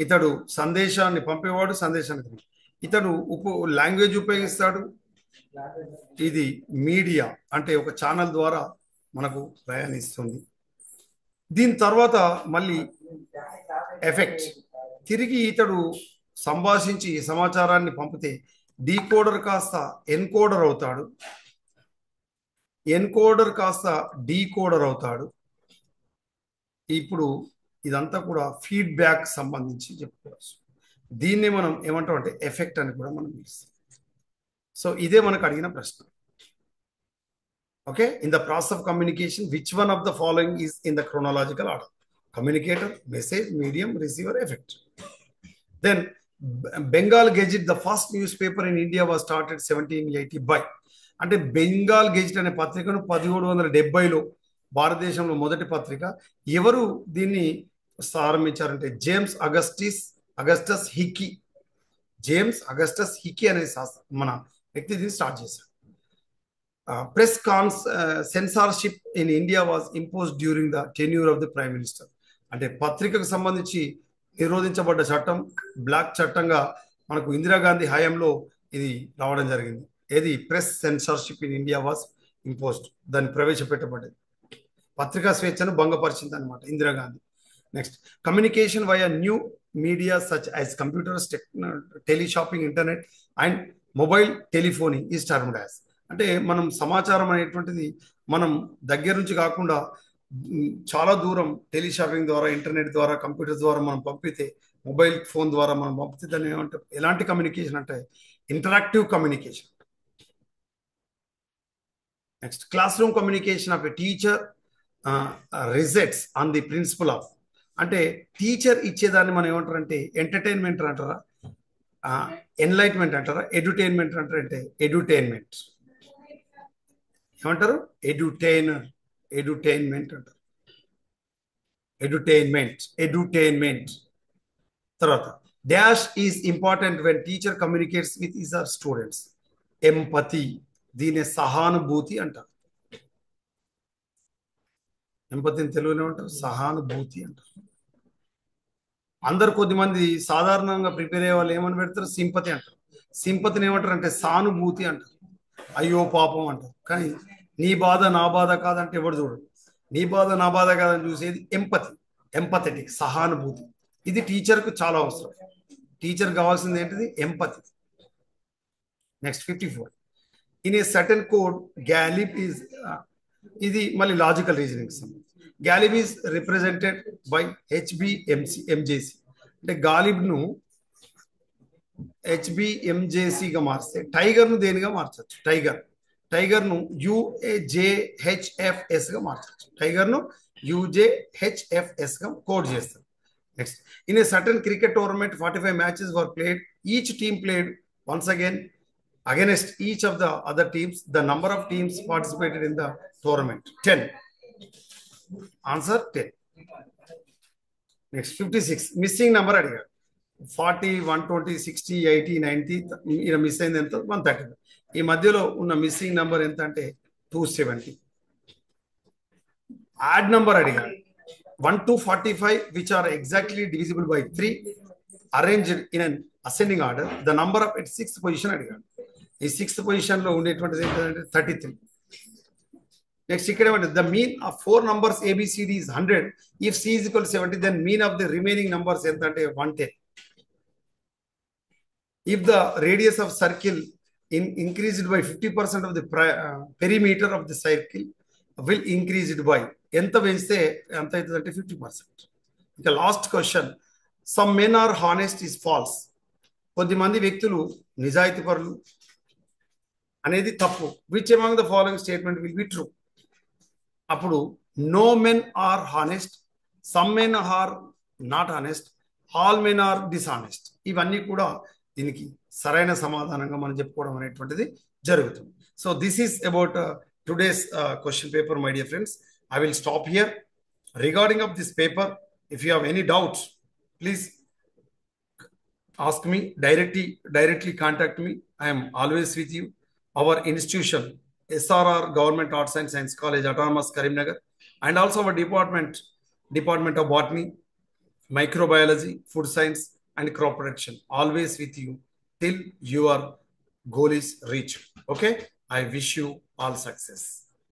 ఇతడు సందేశాన్ని పంపేవాడు, సందేశాన్ని ఇతడు లాంగ్వేజ్ ఉపయోగిస్తాడు. ఇది మీడియా అంటే ఒక ఛానల్ ద్వారా మనకు ప్రయాణిస్తుంది. దీని తర్వాత మళ్ళీ ఎఫెక్ట్. తిరిగి ఇతడు సంభాషించి సమాచారాన్ని పంపితే డీకోడర్ కాస్త ఎన్కోడర్ అవుతాడు, ఎన్కోడర్ కాస్త డీకోడర్ అవుతాడు. ఇప్పుడు ఇదంతా కూడా ఫీడ్బ్యాక్ సంబంధించి చెప్పుకోవచ్చు. దీన్ని మనం ఏమంటాం అంటే ఎఫెక్ట్ అని కూడా మనం పిలుస్తాం. సో ఇదే మనకు అడిగిన ప్రశ్న. Okay, in the process of communication which one of the following is in the chronological order? Communicator, message, medium, receiver, effect. Then Bengal Gazette the first news paper in India was started 1780 by. అంటే బెంగాల్ గెజిట్ అనే పత్రికను 1770లో భారతదేశంలో మొదటి పత్రిక. ఎవరు దీన్ని ప్రారంభించారంటే James Augustus Hicky. James Augustus Hicky అనే మన వ్యక్తి దీన్ని స్టార్ట్ చేశారు. Press censorship in India was impose during the tenure of the prime minister. అంటే పత్రికకు సంబంధించి నిరోధించబడ్డ చట్టం బ్లాక్ చట్టంగా మనకు ఇందిరాగాంధీ హయాంలో ఇది రావడం జరిగింది. ఏది? Press censorship in India was imposed. దాన్ని ప్రవేశపెట్టబడ్డది. పత్రికా స్వేచ్ఛను భంగపరిచింది అనమాట Indira Gandhi. Next, communication via new media such as computers, teleshopping, internet and mobile telephony is termed as. అంటే మనం సమాచారం అనేటువంటిది మనం దగ్గర నుంచి కాకుండా చాలా దూరం టెలిషాపింగ్ ద్వారా, ఇంటర్నెట్ ద్వారా, కంప్యూటర్ ద్వారా మనం పంపితే, మొబైల్ ఫోన్ ద్వారా మనం పంపితే దాన్ని ఏమంటారు? ఎలాంటి కమ్యూనికేషన్ అంటే interactive communication. Next classroom communication of a teacher resides on the principle of, అంటే టీచర్ ఇచ్చేదాన్ని మనం ఏమంటారంటే ఎంటర్టైన్మెంట్ అంటారా, ఎన్లైట్మెంట్ అంటారా, ఎడ్యుటైన్మెంట్ అంటారా, అంటే ఎడ్యుటైన్మెంట్ ఏమంటారు, ఎడ్యుటైన్మెంట్ అంటారు, ఎడ్యుటైన్మెంట్. తర్వాత dash is important when teacher communicates with his are students, empathy, దీని సహానుభూతి అంటారు. ఎంపతిని తెలుగులో ఏమంటారు, సహానుభూతి అంటారు. అందరు కొద్దిమంది సాధారణంగా ప్రిపేర్ అయ్యే వాళ్ళు ఏమని పెడతారు, సింపతి అంటారు. సింపతిని ఏమంటారు అంటే సానుభూతి అంటారు, అయ్యో పాపం అంటారు. కానీ నీ బాధ నా బాధ కాదంటే ఎవరు చూడరు, నీ బాధ నా బాధ కాదని చూసేది ఎంపతి, ఎంపథెటిక్, సహానుభూతి. ఇది టీచర్కు చాలా అవసరం. టీచర్ కావాల్సింది ఏంటిది, empathy. Next 54, in a certain code Ghalib is, ఇది మళ్ళీ లాజికల్ రీజనింగ్ సంబంధించి. Ghalib is represented by HBMJC, అంటే గాలిబ్ను హెచ్బిఎంజేసిగా మార్స్తే టైగర్ను దేనిగా మార్చచ్చు, టైగర్ను యుఏజేహెచ్ఎఫ్ఎస్గా మార్చచ్చు, టైగర్ను యుజేహెచ్ఎఫ్ఎస్గా కోడ్ చేస్తారు. Next, in a certain cricket tournament 45 matches were played, each team played once again against each of the other teams. The number of teams participated in the tournament 10. Answer 10. Next 56, missing number adiga 40, 120, 60, 80, 90 ila miss ayindi enta 130. ee madhyalo unna missing number enta ante 270. add number adiga 1 to 45 which are exactly divisible by 3 arranged in an ascending order. The number of at 6th position adiga, ఈ 6th పొజిషన్ లో ఉండేటువంటిది ఏంటంటే 33. నెక్స్ట్ ఇక్కడ ఏమంటే the mean of 4 numbers ABCD is 100. If C is equal to 70, then mean of the remaining numbers ఎంత అంటే 110. If the radius of circle increased by 50% of the perimeter of the circle will increase it by, ఎంత పెంచితే ఎంత అవుతుంది అంటే 50%. ఇంకా last question, some men are honest is false, కొద్దిమంది వ్యక్తులు నిజాయితీ పరులు అనేది తప్పు. Which among the following statement will be true? అప్పుడు no men are honest, some men are not honest, all men are dishonest, ఇవన్నీ కూడా దీనికి సరైన సమాధానంగా మనం చెప్పుకోవడం అనేటువంటిది జరుగుతుంది. So this is about today's question paper, my dear friends. I will stop here. Regarding of this paper, if you have any doubts, please ask me directly contact me. I am always with you. Our institution, SRR Government Arts and Science College, Autonomous Karimnagar, and also our department of botany, microbiology, food science and crop protection, always with you till your goal is reached. Okay, I wish you all success.